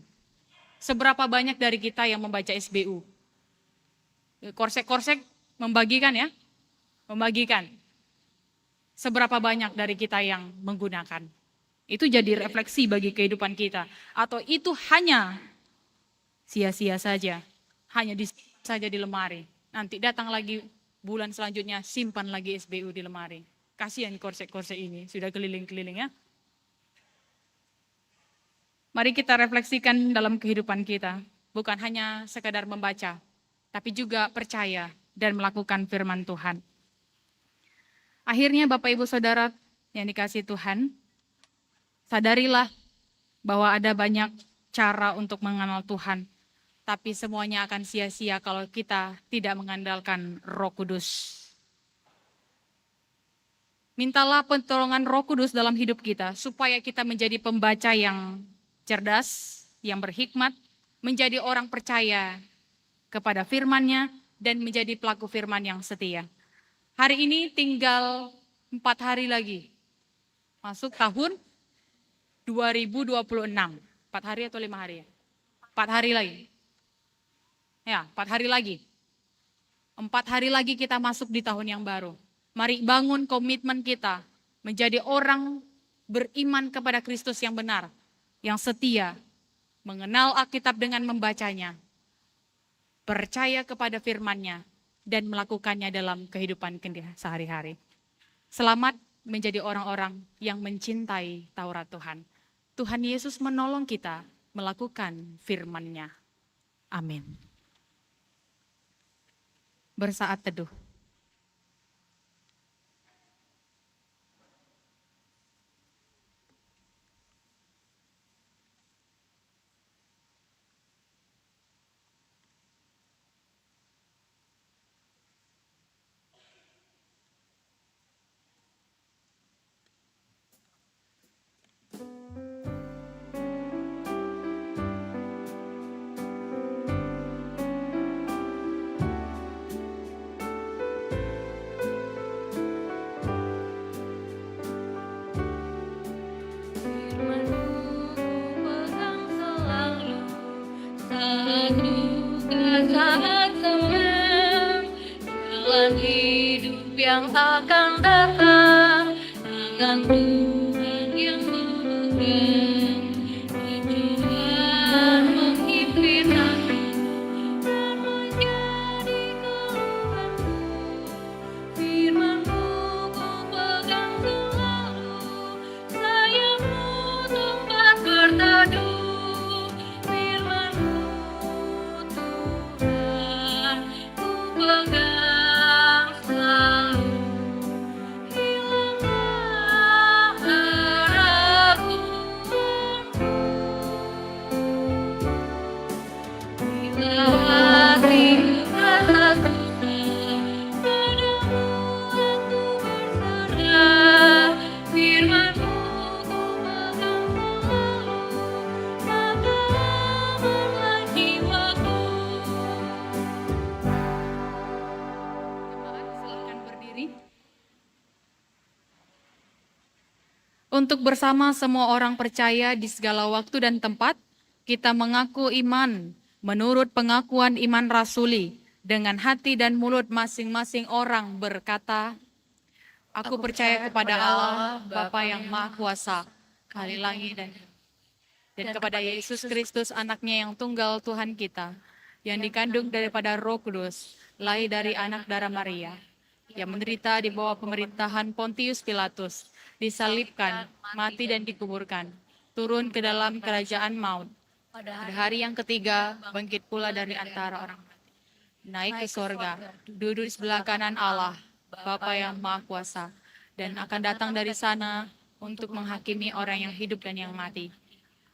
Speaker 4: Seberapa banyak dari kita yang membaca SBU? Korsek-korsek membagikan ya? Membagikan. Seberapa banyak dari kita yang menggunakan? Itu jadi refleksi bagi kehidupan kita. Atau itu hanya sia-sia saja, hanya saja di lemari. Nanti datang lagi bulan selanjutnya, simpan lagi SBU di lemari. Kasihan korsek-korsek ini, sudah keliling-keliling ya. Mari kita refleksikan dalam kehidupan kita. Bukan hanya sekadar membaca, tapi juga percaya dan melakukan firman Tuhan. Akhirnya Bapak Ibu Saudara yang dikasihi Tuhan, sadarilah bahwa ada banyak cara untuk mengenal Tuhan. Tapi semuanya akan sia-sia kalau kita tidak mengandalkan Roh Kudus. Mintalah pertolongan Roh Kudus dalam hidup kita supaya kita menjadi pembaca yang cerdas, yang berhikmat, menjadi orang percaya kepada firman-Nya dan menjadi pelaku firman yang setia. Hari ini tinggal 4 hari lagi. Masuk tahun 2026. 4 hari atau 5 hari ya? 4 hari lagi. Ya, 4 hari lagi. 4 hari lagi kita masuk di tahun yang baru. Mari bangun komitmen kita menjadi orang beriman kepada Kristus yang benar, yang setia, mengenal Alkitab dengan membacanya, percaya kepada firman-Nya, dan melakukannya dalam kehidupan kita sehari-hari. Selamat menjadi orang-orang yang mencintai Taurat Tuhan. Tuhan Yesus menolong kita melakukan firman-Nya. Amin. Bersaat teduh.
Speaker 2: Saat senang, jalan hidup yang akan datang, tangan Tuhan yang memegang, Tuhan menghimpit aku dan menjadi keluhanku. Firman-Mu ku pegang selalu, sayapmu tempat berteduh. Pegang selalu, hilanglah
Speaker 4: Untuk bersama semua orang percaya di segala waktu dan tempat, kita mengaku iman menurut pengakuan iman rasuli. Dengan hati dan mulut masing-masing orang berkata, Aku percaya kepada Allah, Bapa yang Maha Kuasa, Kali langit dan kepada Yesus Kristus, anaknya yang tunggal Tuhan kita, yang dikandung daripada Roh Kudus, lahir dari anak darah Maria, yang menderita di bawah pemerintahan Pontius Pilatus, disalibkan, mati dan dikuburkan, turun ke dalam kerajaan maut. Pada hari yang ketiga, bangkit pula dari antara orang mati, naik ke sorga, duduk di sebelah kanan Allah, Bapa yang Maha Kuasa, dan akan datang dari sana untuk menghakimi orang yang hidup dan yang mati.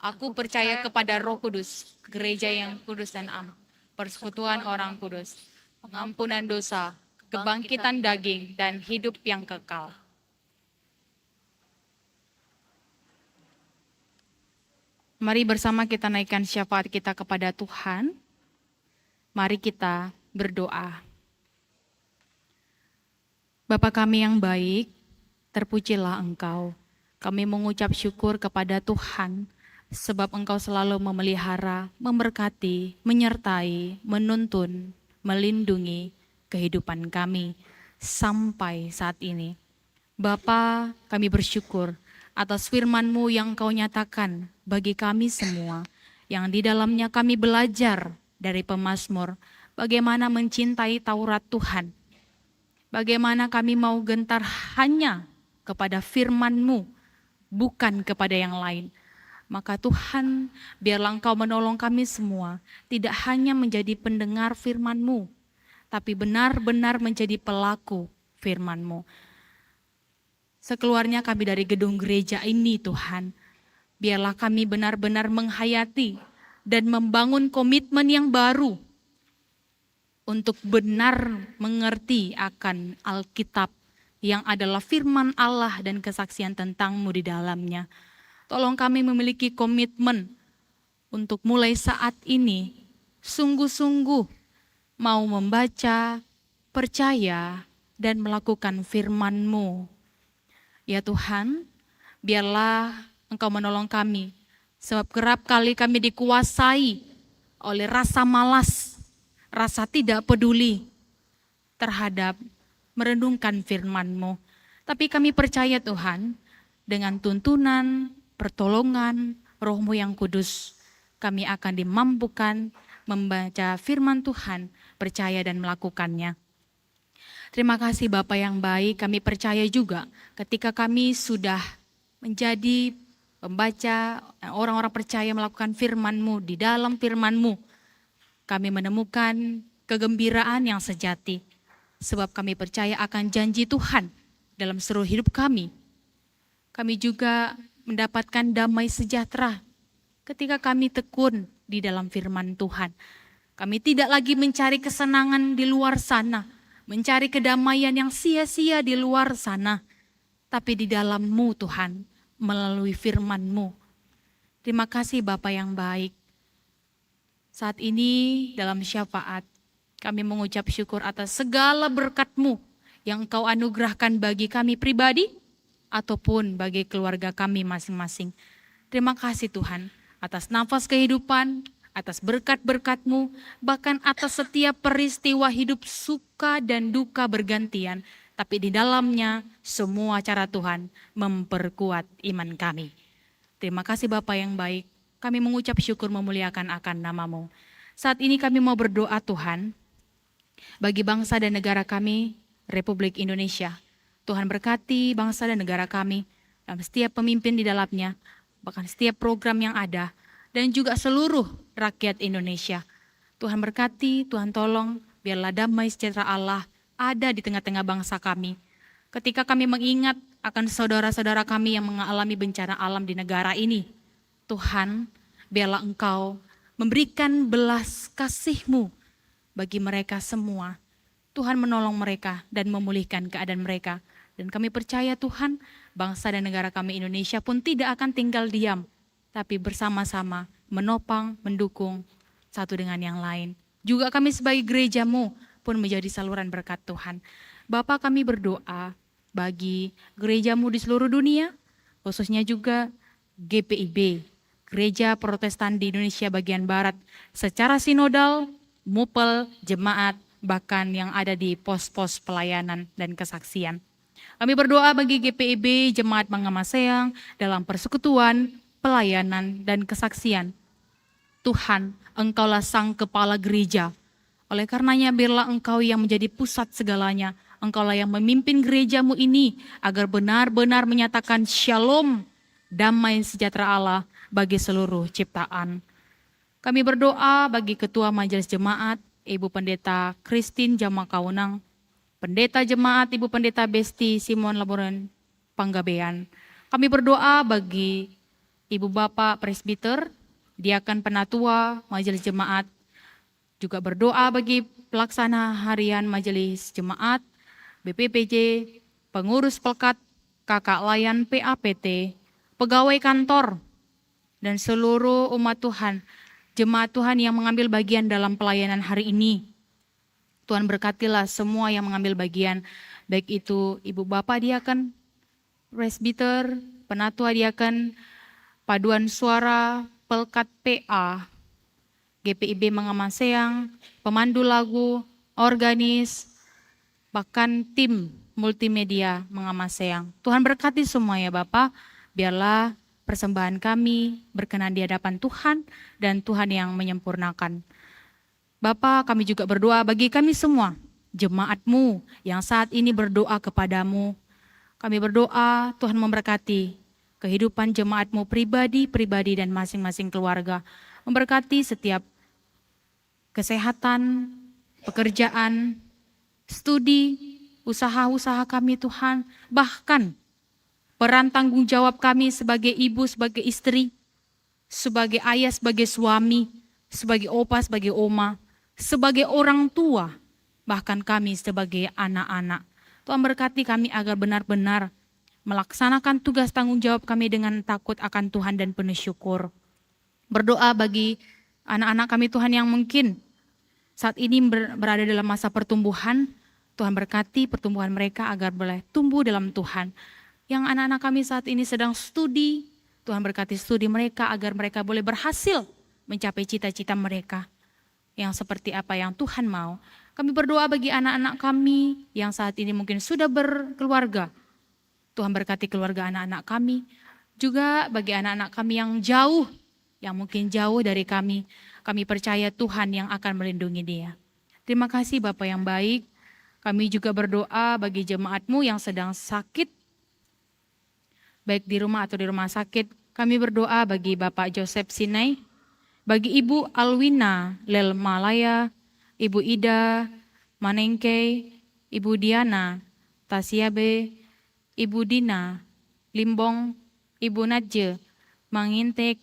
Speaker 4: Aku percaya kepada Roh Kudus, gereja yang kudus dan am, persekutuan orang kudus, pengampunan dosa, kebangkitan daging, dan hidup yang kekal. Mari bersama kita naikkan syafaat kita kepada Tuhan. Mari kita berdoa. Bapa kami yang baik, terpujilah Engkau. Kami mengucap syukur kepada Tuhan, sebab Engkau selalu memelihara, memberkati, menyertai, menuntun, melindungi kehidupan kami sampai saat ini. Bapa, kami bersyukur atas firman-Mu yang Engkau nyatakan bagi kami semua, yang di dalamnya kami belajar dari pemazmur, bagaimana mencintai Taurat Tuhan, bagaimana kami mau gentar hanya kepada firman-Mu, bukan kepada yang lain. Maka Tuhan, biarlah Engkau menolong kami semua, tidak hanya menjadi pendengar firman-Mu, tapi benar-benar menjadi pelaku firman-Mu. Sekeluarnya kami dari gedung gereja ini Tuhan, biarlah kami benar-benar menghayati dan membangun komitmen yang baru untuk benar mengerti akan Alkitab yang adalah firman Allah dan kesaksian tentang-Mu di dalamnya. Tolong kami memiliki komitmen untuk mulai saat ini sungguh-sungguh mau membaca, percaya, dan melakukan firman-Mu. Ya Tuhan, biarlah Engkau menolong kami, sebab kerap kali kami dikuasai oleh rasa malas, rasa tidak peduli terhadap merenungkan firman-Mu. Tapi kami percaya Tuhan, dengan tuntunan, pertolongan Roh-Mu yang kudus, kami akan dimampukan membaca firman Tuhan, percaya dan melakukannya. Terima kasih Bapa yang baik, kami percaya juga ketika kami sudah menjadi pembaca, orang-orang percaya melakukan firman-Mu, di dalam firman-Mu, kami menemukan kegembiraan yang sejati. Sebab kami percaya akan janji Tuhan dalam seluruh hidup kami. Kami juga mendapatkan damai sejahtera ketika kami tekun di dalam firman Tuhan. Kami tidak lagi mencari kesenangan di luar sana, mencari kedamaian yang sia-sia di luar sana, tapi di dalam-Mu Tuhan, melalui firman-Mu. Terima kasih Bapa yang baik. Saat ini dalam syafaat, kami mengucap syukur atas segala berkat-Mu yang Engkau anugerahkan bagi kami pribadi, ataupun bagi keluarga kami masing-masing. Terima kasih Tuhan, atas nafas kehidupan, atas berkat-berkat-Mu, bahkan atas setiap peristiwa hidup suka dan duka bergantian, tapi di dalamnya semua cara Tuhan memperkuat iman kami. Terima kasih Bapa yang baik, kami mengucap syukur memuliakan akan nama-Mu. Saat ini kami mau berdoa Tuhan, bagi bangsa dan negara kami, Republik Indonesia. Tuhan berkati bangsa dan negara kami, dalam setiap pemimpin di dalamnya, bahkan setiap program yang ada, dan juga seluruh rakyat Indonesia. Tuhan berkati, Tuhan tolong, biarlah damai sejahtera Allah ada di tengah-tengah bangsa kami. Ketika kami mengingat akan saudara-saudara kami yang mengalami bencana alam di negara ini, Tuhan, biarlah Engkau memberikan belas kasih-Mu bagi mereka semua. Tuhan menolong mereka dan memulihkan keadaan mereka. Dan kami percaya Tuhan, bangsa dan negara kami Indonesia pun tidak akan tinggal diam, tapi bersama-sama menopang, mendukung satu dengan yang lain. Juga kami sebagai gereja-Mu pun menjadi saluran berkat Tuhan. Bapa, kami berdoa bagi gereja-Mu di seluruh dunia, khususnya juga GPIB, Gereja Protestan di Indonesia bagian Barat, secara sinodal, mupel, jemaat, bahkan yang ada di pos-pos pelayanan dan kesaksian. Kami berdoa bagi GPIB, Jemaat Mangamaseang, dalam persekutuan, pelayanan, dan kesaksian. Tuhan, Engkaulah Sang Kepala Gereja. Oleh karenanya biarlah Engkau yang menjadi pusat segalanya. Engkaulah yang memimpin gerejamu ini agar benar-benar menyatakan shalom, damai sejahtera Allah bagi seluruh ciptaan. Kami berdoa bagi Ketua Majelis Jemaat, Ibu Pendeta Christine Jamakaunang, Pendeta Jemaat Ibu Pendeta Besti Simon Laboran Panggabean. Kami berdoa bagi Ibu Bapak Presbiter, Diakan Penatua, Majelis Jemaat, juga berdoa bagi pelaksana harian Majelis Jemaat, BPPJ, pengurus pelkat, kakak layan PAPT, pegawai kantor, dan seluruh umat Tuhan, jemaat Tuhan yang mengambil bagian dalam pelayanan hari ini. Tuhan berkatilah semua yang mengambil bagian, baik itu Ibu Bapak Diaken, Presbiter, Penatua Diaken, Paduan Suara, Pelkat PA, GPIB Mangamaseang, pemandu lagu, organis, bahkan tim multimedia Mangamaseang. Tuhan berkati semua ya Bapak, biarlah persembahan kami berkenan di hadapan Tuhan dan Tuhan yang menyempurnakan. Bapak, kami juga berdoa bagi kami semua, jemaat-Mu yang saat ini berdoa kepadamu. Kami berdoa Tuhan memberkati kehidupan jemaat-Mu pribadi dan masing-masing keluarga. Memberkati setiap kesehatan, pekerjaan, studi, usaha-usaha kami Tuhan, bahkan peran tanggung jawab kami sebagai ibu, sebagai istri, sebagai ayah, sebagai suami, sebagai opa, sebagai oma, sebagai orang tua, bahkan kami sebagai anak-anak. Tuhan berkati kami agar benar-benar melaksanakan tugas tanggung jawab kami dengan takut akan Tuhan dan penuh syukur. Berdoa bagi anak-anak kami Tuhan yang mungkin saat ini berada dalam masa pertumbuhan. Tuhan berkati pertumbuhan mereka agar boleh tumbuh dalam Tuhan. Yang anak-anak kami saat ini sedang studi, Tuhan berkati studi mereka agar mereka boleh berhasil mencapai cita-cita mereka yang seperti apa yang Tuhan mau. Kami berdoa bagi anak-anak kami yang saat ini mungkin sudah berkeluarga. Tuhan berkati keluarga anak-anak kami. Juga bagi anak-anak kami yang jauh, yang mungkin jauh dari kami. Kami percaya Tuhan yang akan melindungi dia. Terima kasih Bapak yang baik. Kami juga berdoa bagi jemaat-Mu yang sedang sakit, baik di rumah atau di rumah sakit. Kami berdoa bagi Bapak Joseph Sinai, bagi Ibu Alwina Lel Malaya, Ibu Ida Manengke, Ibu Diana Tasiabe, Ibu Dina Limbong, Ibu Nadje Mangintek,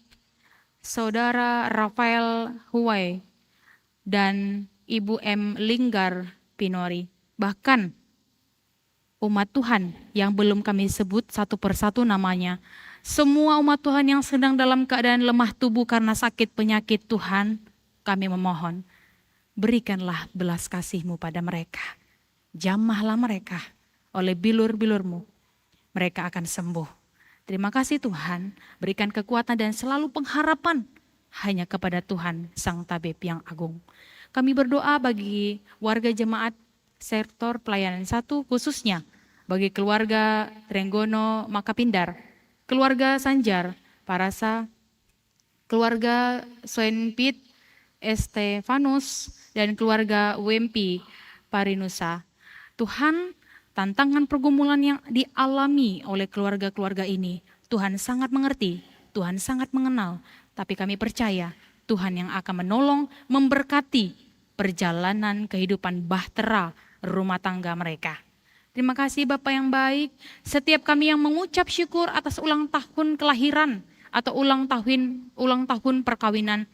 Speaker 4: Saudara Rafael Huwai, dan Ibu M. Linggar Pinori. Bahkan umat Tuhan yang belum kami sebut satu persatu namanya. Semua umat Tuhan yang sedang dalam keadaan lemah tubuh karena sakit penyakit Tuhan, kami memohon, berikanlah belas kasih-Mu pada mereka. Jamahlah mereka oleh bilur-bilur-Mu. Mereka akan sembuh. Terima kasih Tuhan, berikan kekuatan dan selalu pengharapan hanya kepada Tuhan Sang Tabib yang agung. Kami berdoa bagi warga jemaat sektor pelayanan 1 khususnya bagi keluarga Trenggono Makapindar, keluarga Sanjar Parasa, keluarga Soenpit Estefanus, dan keluarga Wempi Parinusa. Tuhan, tantangan pergumulan yang dialami oleh keluarga-keluarga ini, Tuhan sangat mengerti, Tuhan sangat mengenal, tapi kami percaya Tuhan yang akan menolong, memberkati perjalanan kehidupan bahtera rumah tangga mereka. Terima kasih Bapak yang baik. Setiap kami yang mengucap syukur atas ulang tahun kelahiran atau ulang tahun perkawinan,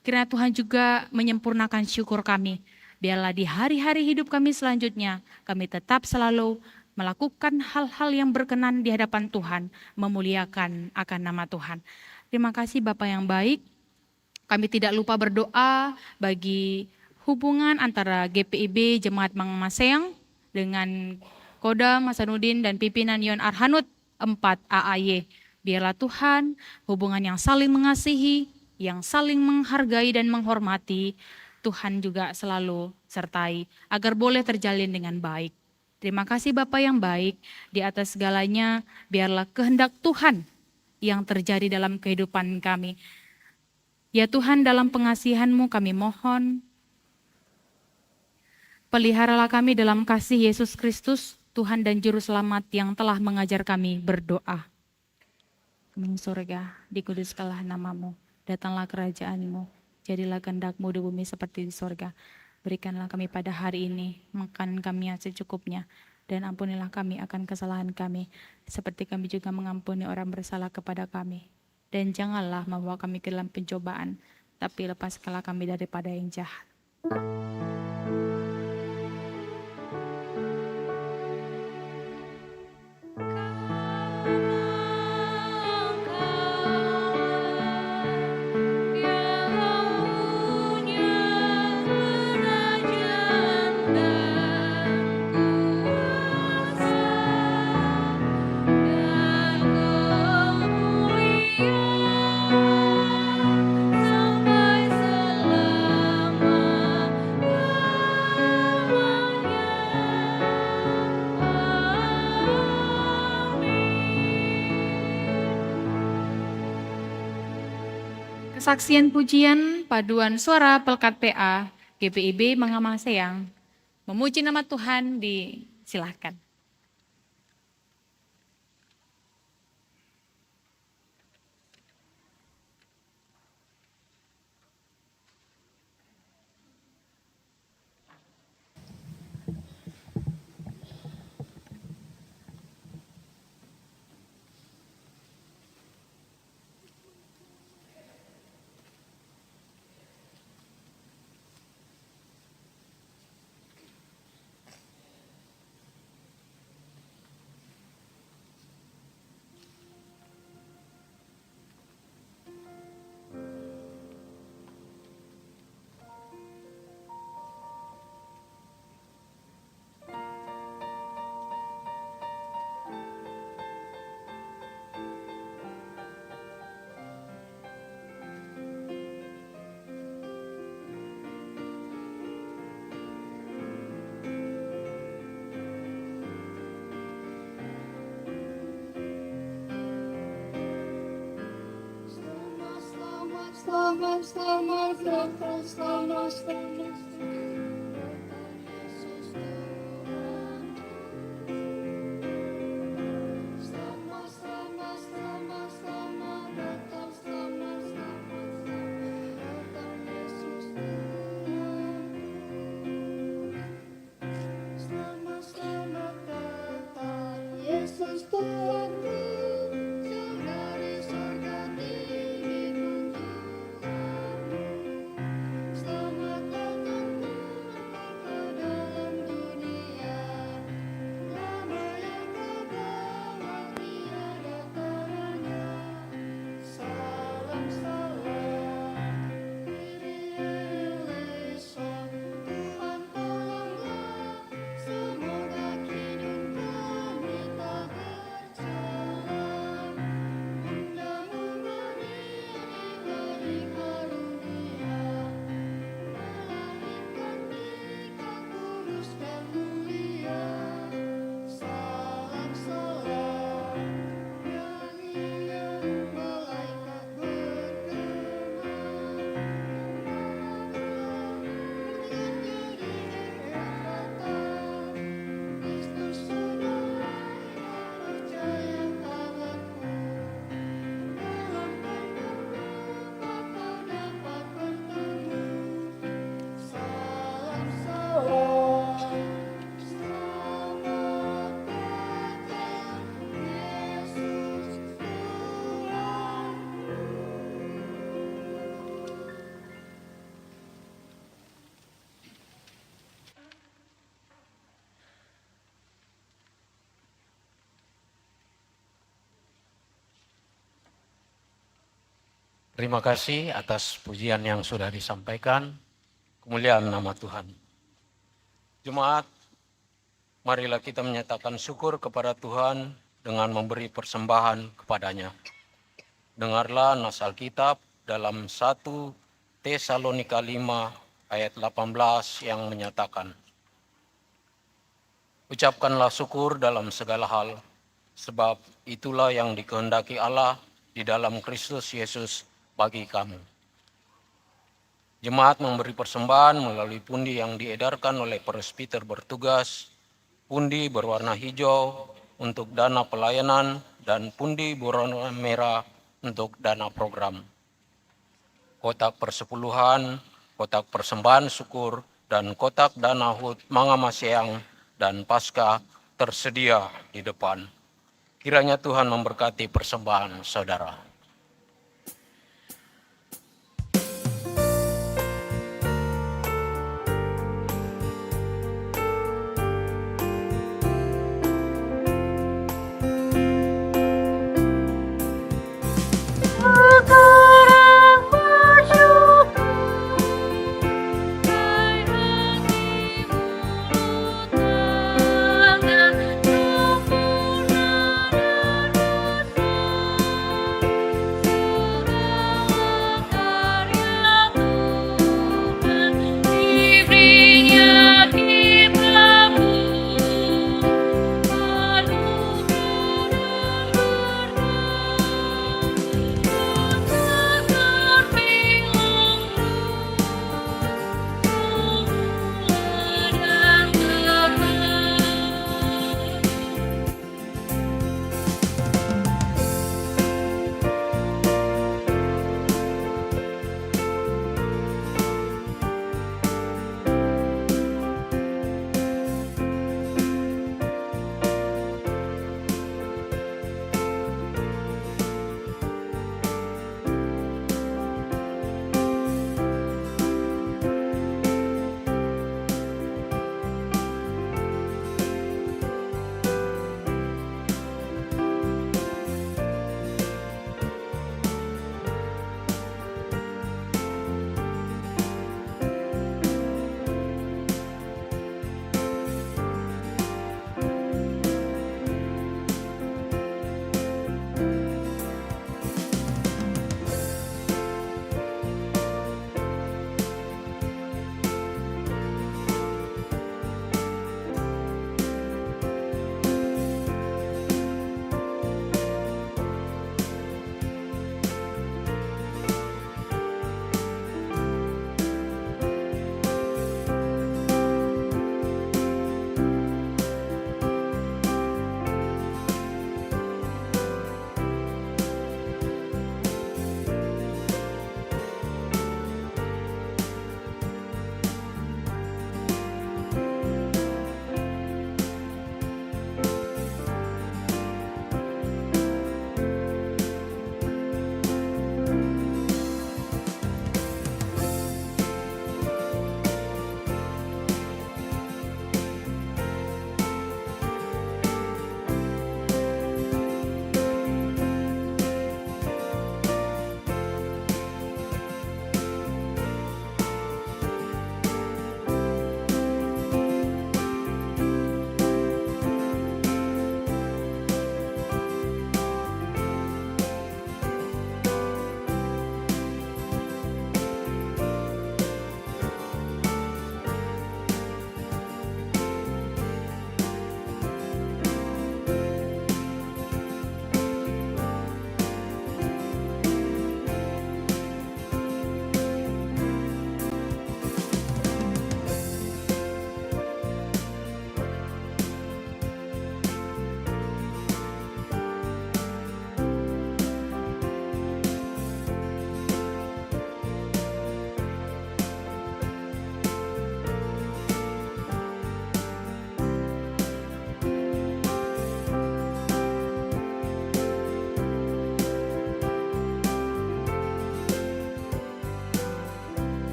Speaker 4: kiranya Tuhan juga menyempurnakan syukur kami. Biarlah di hari-hari hidup kami selanjutnya, kami tetap selalu melakukan hal-hal yang berkenan di hadapan Tuhan, memuliakan akan nama Tuhan. Terima kasih Bapak yang baik. Kami tidak lupa berdoa bagi hubungan antara GPIB Jemaat Mangamaseang dengan Kodam Hasanuddin dan pimpinan Yon Arhanud 4 AAY. Biarlah Tuhan hubungan yang saling mengasihi, yang saling menghargai dan menghormati, Tuhan juga selalu sertai agar boleh terjalin dengan baik. Terima kasih Bapa yang baik, di atas segalanya biarlah kehendak Tuhan yang terjadi dalam kehidupan kami. Ya Tuhan, dalam pengasihan-Mu kami mohon, peliharalah kami dalam kasih Yesus Kristus, Tuhan dan Juru Selamat yang telah mengajar kami berdoa. Kami surga, dikuduskanlah nama-Mu, datanglah kerajaan-Mu, jadilah kehendak-Mu di bumi seperti di surga. Berikanlah kami pada hari ini makanan kami yang secukupnya, dan ampunilah kami akan kesalahan kami, seperti kami juga mengampuni orang bersalah kepada kami. Dan janganlah membawa kami ke dalam pencobaan, tapi lepaskanlah kami daripada yang jahat. Kesaksian pujian paduan suara Pelkat PA GPIB Mangamang Seyang. Memuji nama Tuhan disilahkan.
Speaker 6: Terima kasih atas pujian yang sudah disampaikan. Kemuliaan nama Tuhan. Jemaat, marilah kita menyatakan syukur kepada Tuhan dengan memberi persembahan kepadanya. Dengarlah nas Alkitab dalam 1 Tesalonika 5 ayat 18 yang menyatakan, ucapkanlah syukur dalam segala hal, sebab itulah yang dikehendaki Allah di dalam Kristus Yesus bagi kamu. Jemaat memberi persembahan melalui pundi yang diedarkan oleh presbiter bertugas, pundi berwarna hijau untuk dana pelayanan, dan pundi berwarna merah untuk dana program. Kotak persepuluhan, kotak persembahan syukur, dan kotak dana HUT Mangamaseang dan Paskah tersedia di depan. Kiranya Tuhan memberkati persembahan saudara.
Speaker 2: Sekarang bersyukur, hai hati mulut tangan, sempurna dan besar.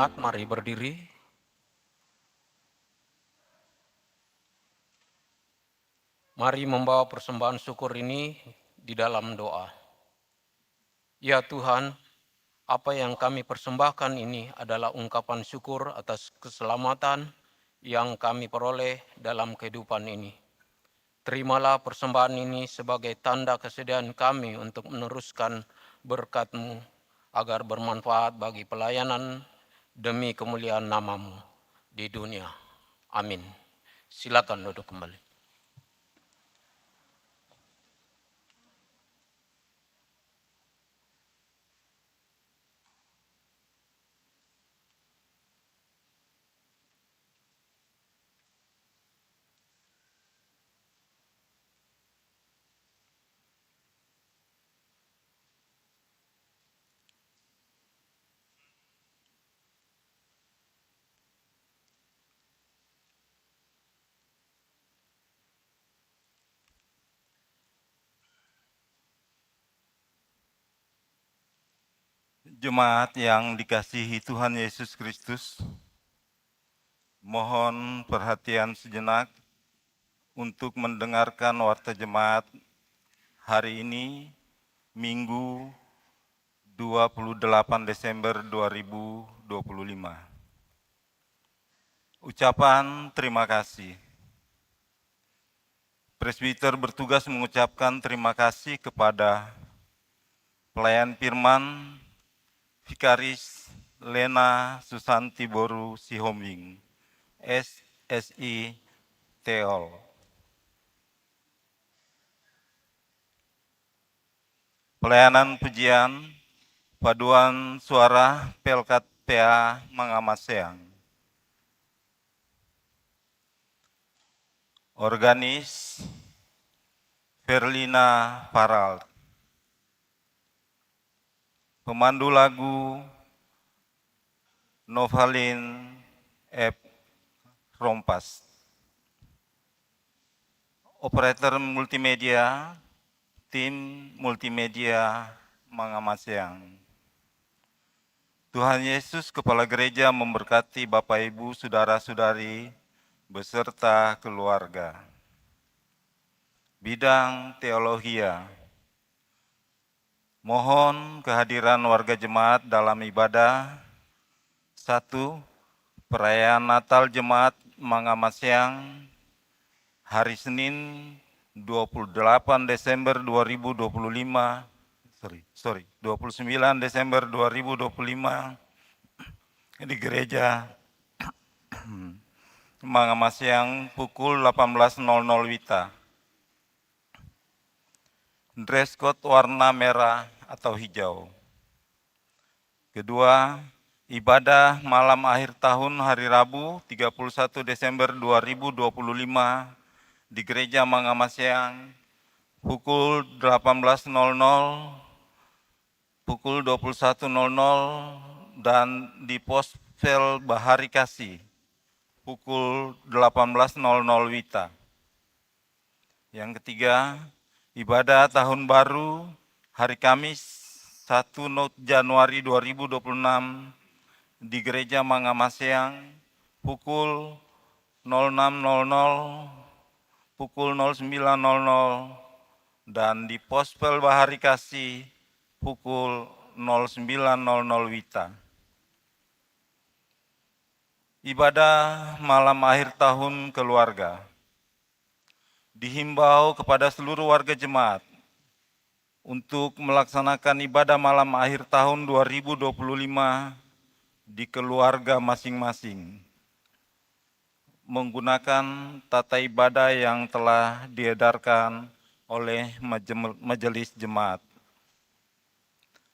Speaker 6: jemaat, mari berdiri. Mari membawa persembahan syukur ini di dalam doa. Ya Tuhan, apa yang kami persembahkan ini adalah ungkapan syukur atas keselamatan yang kami peroleh dalam kehidupan ini. Terimalah persembahan ini sebagai tanda kesediaan kami untuk meneruskan berkat-Mu agar bermanfaat bagi pelayanan demi kemuliaan nama-Mu di dunia. Amin. Silakan duduk kembali.
Speaker 7: Jemaat yang dikasihi Tuhan Yesus Kristus, mohon perhatian sejenak untuk mendengarkan warta jemaat hari ini, Minggu 28 Desember 2025. Ucapan terima kasih. Presbiter bertugas mengucapkan terima kasih kepada pelayan firman Vikaris Lena Susanti Boru Sihombing, SSI Teol. Pelayanan pujian paduan suara Pelkat PA Mangamaseang. Organis Verlina Farald. Pemandu lagu Novalin F. Rompas. Operator multimedia, tim multimedia Mangamaseang. Tuhan Yesus Kepala Gereja memberkati Bapak Ibu, Saudara-saudari, beserta keluarga. Bidang teologia. Mohon kehadiran warga jemaat dalam ibadah. 1. Perayaan Natal Jemaat Mangamaseang hari Senin 28 Desember 2025. 29 Desember 2025 di gereja Mangamaseang pukul 18.00 WITA. Dress code warna merah atau hijau. Kedua, ibadah malam akhir tahun hari Rabu 31 Desember 2025 di Gereja Mangamaseang pukul 18.00, pukul 21.00 dan di Pospel Bahari Kasih pukul 18.00 WITA. Yang ketiga, ibadah tahun baru hari Kamis 1 Januari 2026 di Gereja Mangamaseang pukul 06.00, pukul 09.00 dan di Pospel Bahari Kasih pukul 09.00 WITA. Ibadah malam akhir tahun keluarga. Dihimbau kepada seluruh warga jemaat untuk melaksanakan ibadah malam akhir tahun 2025 di keluarga masing-masing, menggunakan tata ibadah yang telah diedarkan oleh majelis jemaat.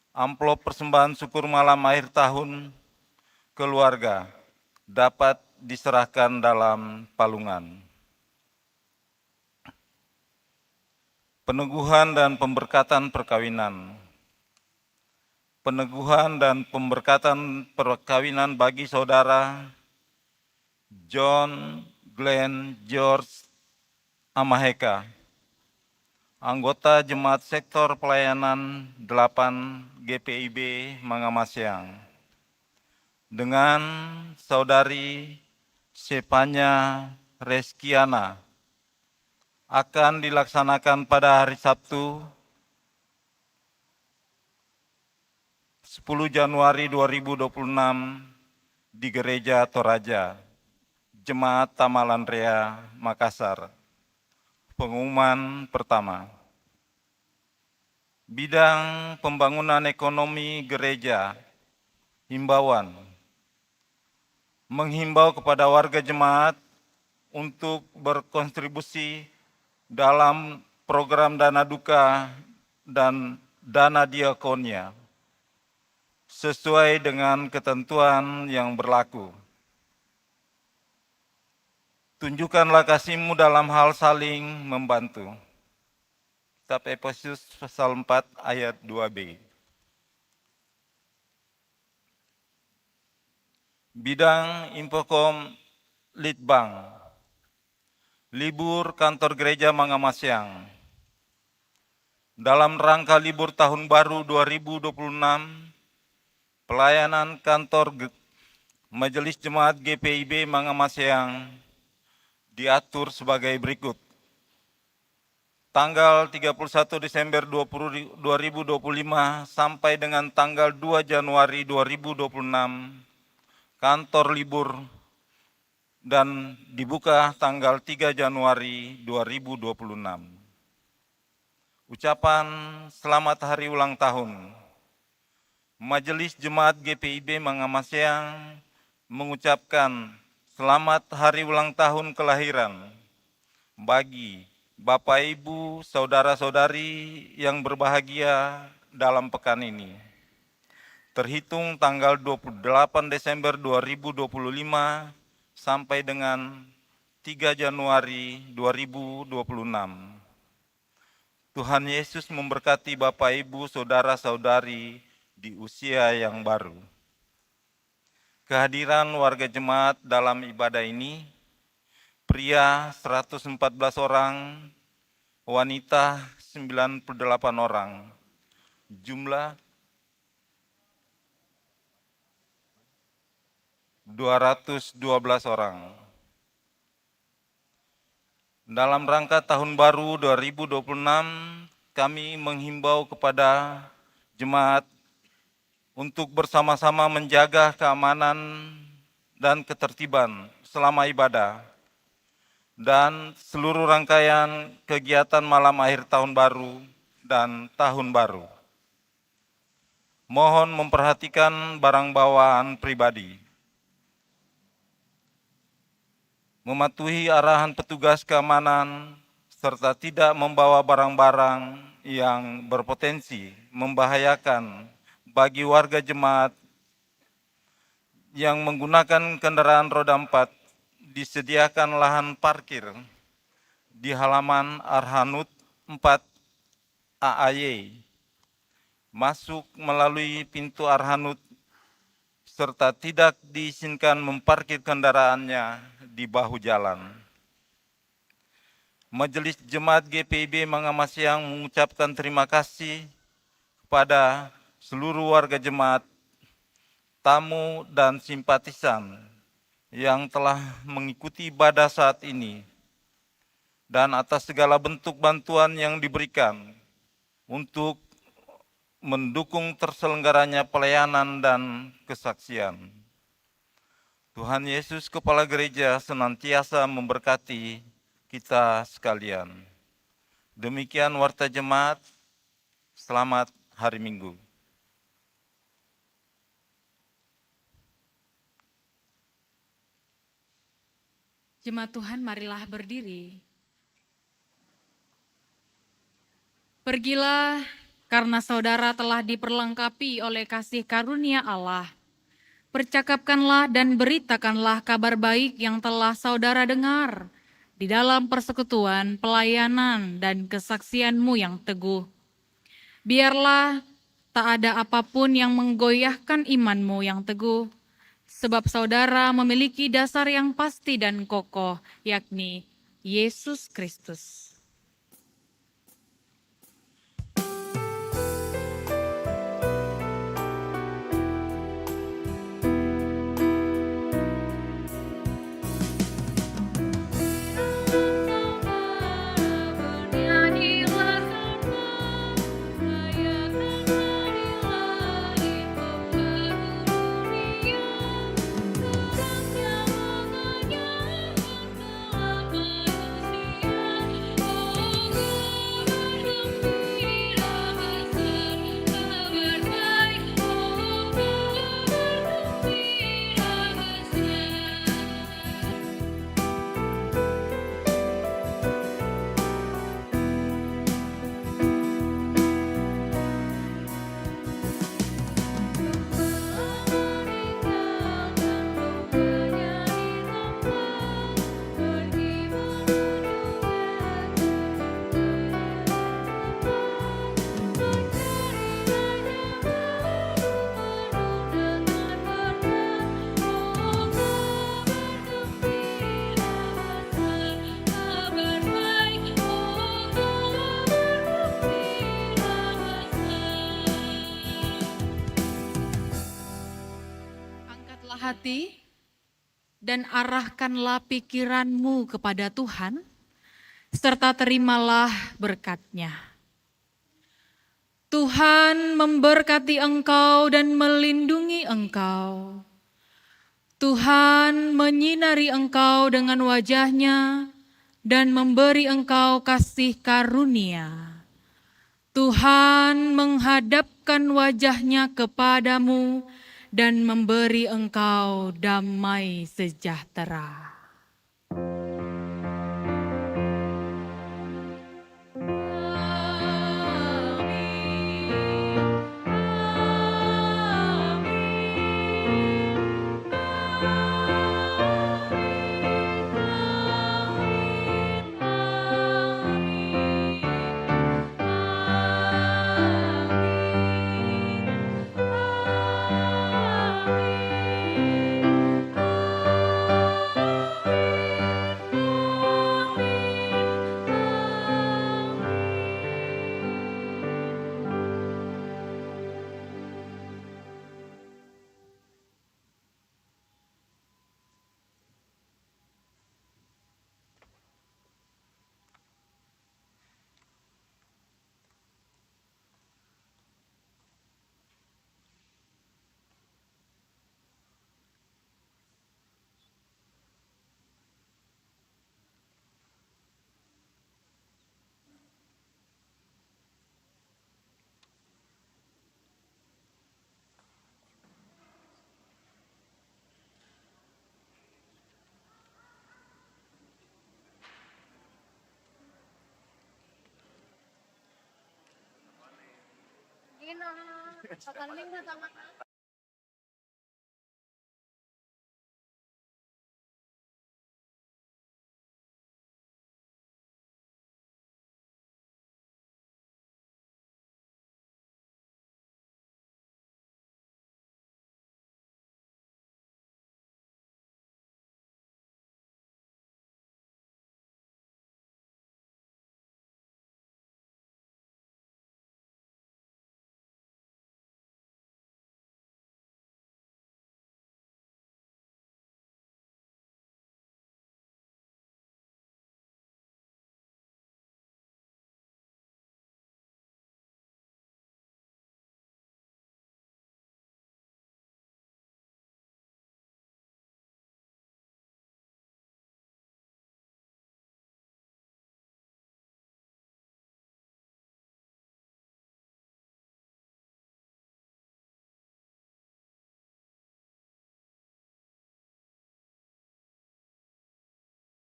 Speaker 7: Amplop persembahan syukur malam akhir tahun keluarga dapat diserahkan dalam palungan. Peneguhan dan pemberkatan perkawinan. Peneguhan dan pemberkatan perkawinan bagi saudara John Glenn George Amaheka, anggota Jemaat Sektor Pelayanan 8 GPIB Mangamaseang, dengan Saudari Sepanya Reskiana akan dilaksanakan pada hari Sabtu 10 Januari 2026 di Gereja Toraja, Jemaat Tamalan Rea, Makassar. Pengumuman pertama. Bidang pembangunan ekonomi gereja, himbauan. Menghimbau kepada warga jemaat untuk berkontribusi dalam program dana duka dan dana diakonia sesuai dengan ketentuan yang berlaku. Tunjukkanlah kasih-Mu dalam hal saling membantu. Kitab Efesus pasal 4 ayat 2b. Bidang Infokom Litbang. Libur kantor gereja Mangamasyang. Dalam rangka libur tahun baru 2026, pelayanan kantor Majelis Jemaat GPIB Mangamasyang diatur sebagai berikut. Tanggal 31 Desember 2025 sampai dengan tanggal 2 Januari 2026, kantor libur dan dibuka tanggal 3 Januari 2026. Ucapan selamat hari ulang tahun. Majelis Jemaat GPIB Mangamasyang mengucapkan selamat hari ulang tahun kelahiran bagi Bapak, Ibu, Saudara-saudari yang berbahagia dalam pekan ini. Terhitung tanggal 28 Desember 2025 sampai dengan 3 Januari 2026. Tuhan Yesus memberkati Bapak, Ibu, Saudara-saudari di usia yang baru. Kehadiran warga jemaat dalam ibadah ini, pria 114 orang, wanita 98 orang, jumlah 212 orang. Dalam rangka tahun baru 2026, kami menghimbau kepada jemaat untuk bersama-sama menjaga keamanan dan ketertiban selama ibadah dan seluruh rangkaian kegiatan malam akhir tahun baru dan tahun baru. Mohon memperhatikan barang bawaan pribadi. Mematuhi arahan petugas keamanan serta tidak membawa barang-barang yang berpotensi membahayakan bagi warga jemaat yang menggunakan kendaraan roda 4. Disediakan lahan parkir di halaman Arhanud 4 AAY. Masuk melalui pintu Arhanud serta tidak diizinkan memparkir kendaraannya di bahu jalan. Majelis Jemaat GPIB Mangamasyang mengucapkan terima kasih kepada seluruh warga jemaat, tamu dan simpatisan yang telah mengikuti ibadah saat ini dan atas segala bentuk bantuan yang diberikan untuk mendukung terselenggaranya pelayanan dan kesaksian. Tuhan Yesus Kepala Gereja senantiasa memberkati kita sekalian. Demikian warta jemaat, selamat hari Minggu.
Speaker 4: Jemaat Tuhan, marilah berdiri. Pergilah karena saudara telah diperlengkapi oleh kasih karunia Allah. Percakapkanlah dan beritakanlah kabar baik yang telah saudara dengar di dalam persekutuan, pelayanan, dan kesaksianmu yang teguh. Biarlah tak ada apapun yang menggoyahkan imanmu yang teguh, sebab saudara memiliki dasar yang pasti dan kokoh, yakni Yesus Kristus. hati dan arahkanlah pikiranmu kepada Tuhan, serta terimalah berkat-Nya. Tuhan memberkati engkau dan melindungi engkau. Tuhan menyinari engkau dengan wajah-Nya dan memberi engkau kasih karunia. Tuhan menghadapkan wajah-Nya kepadamu dan memberi engkau damai sejahtera.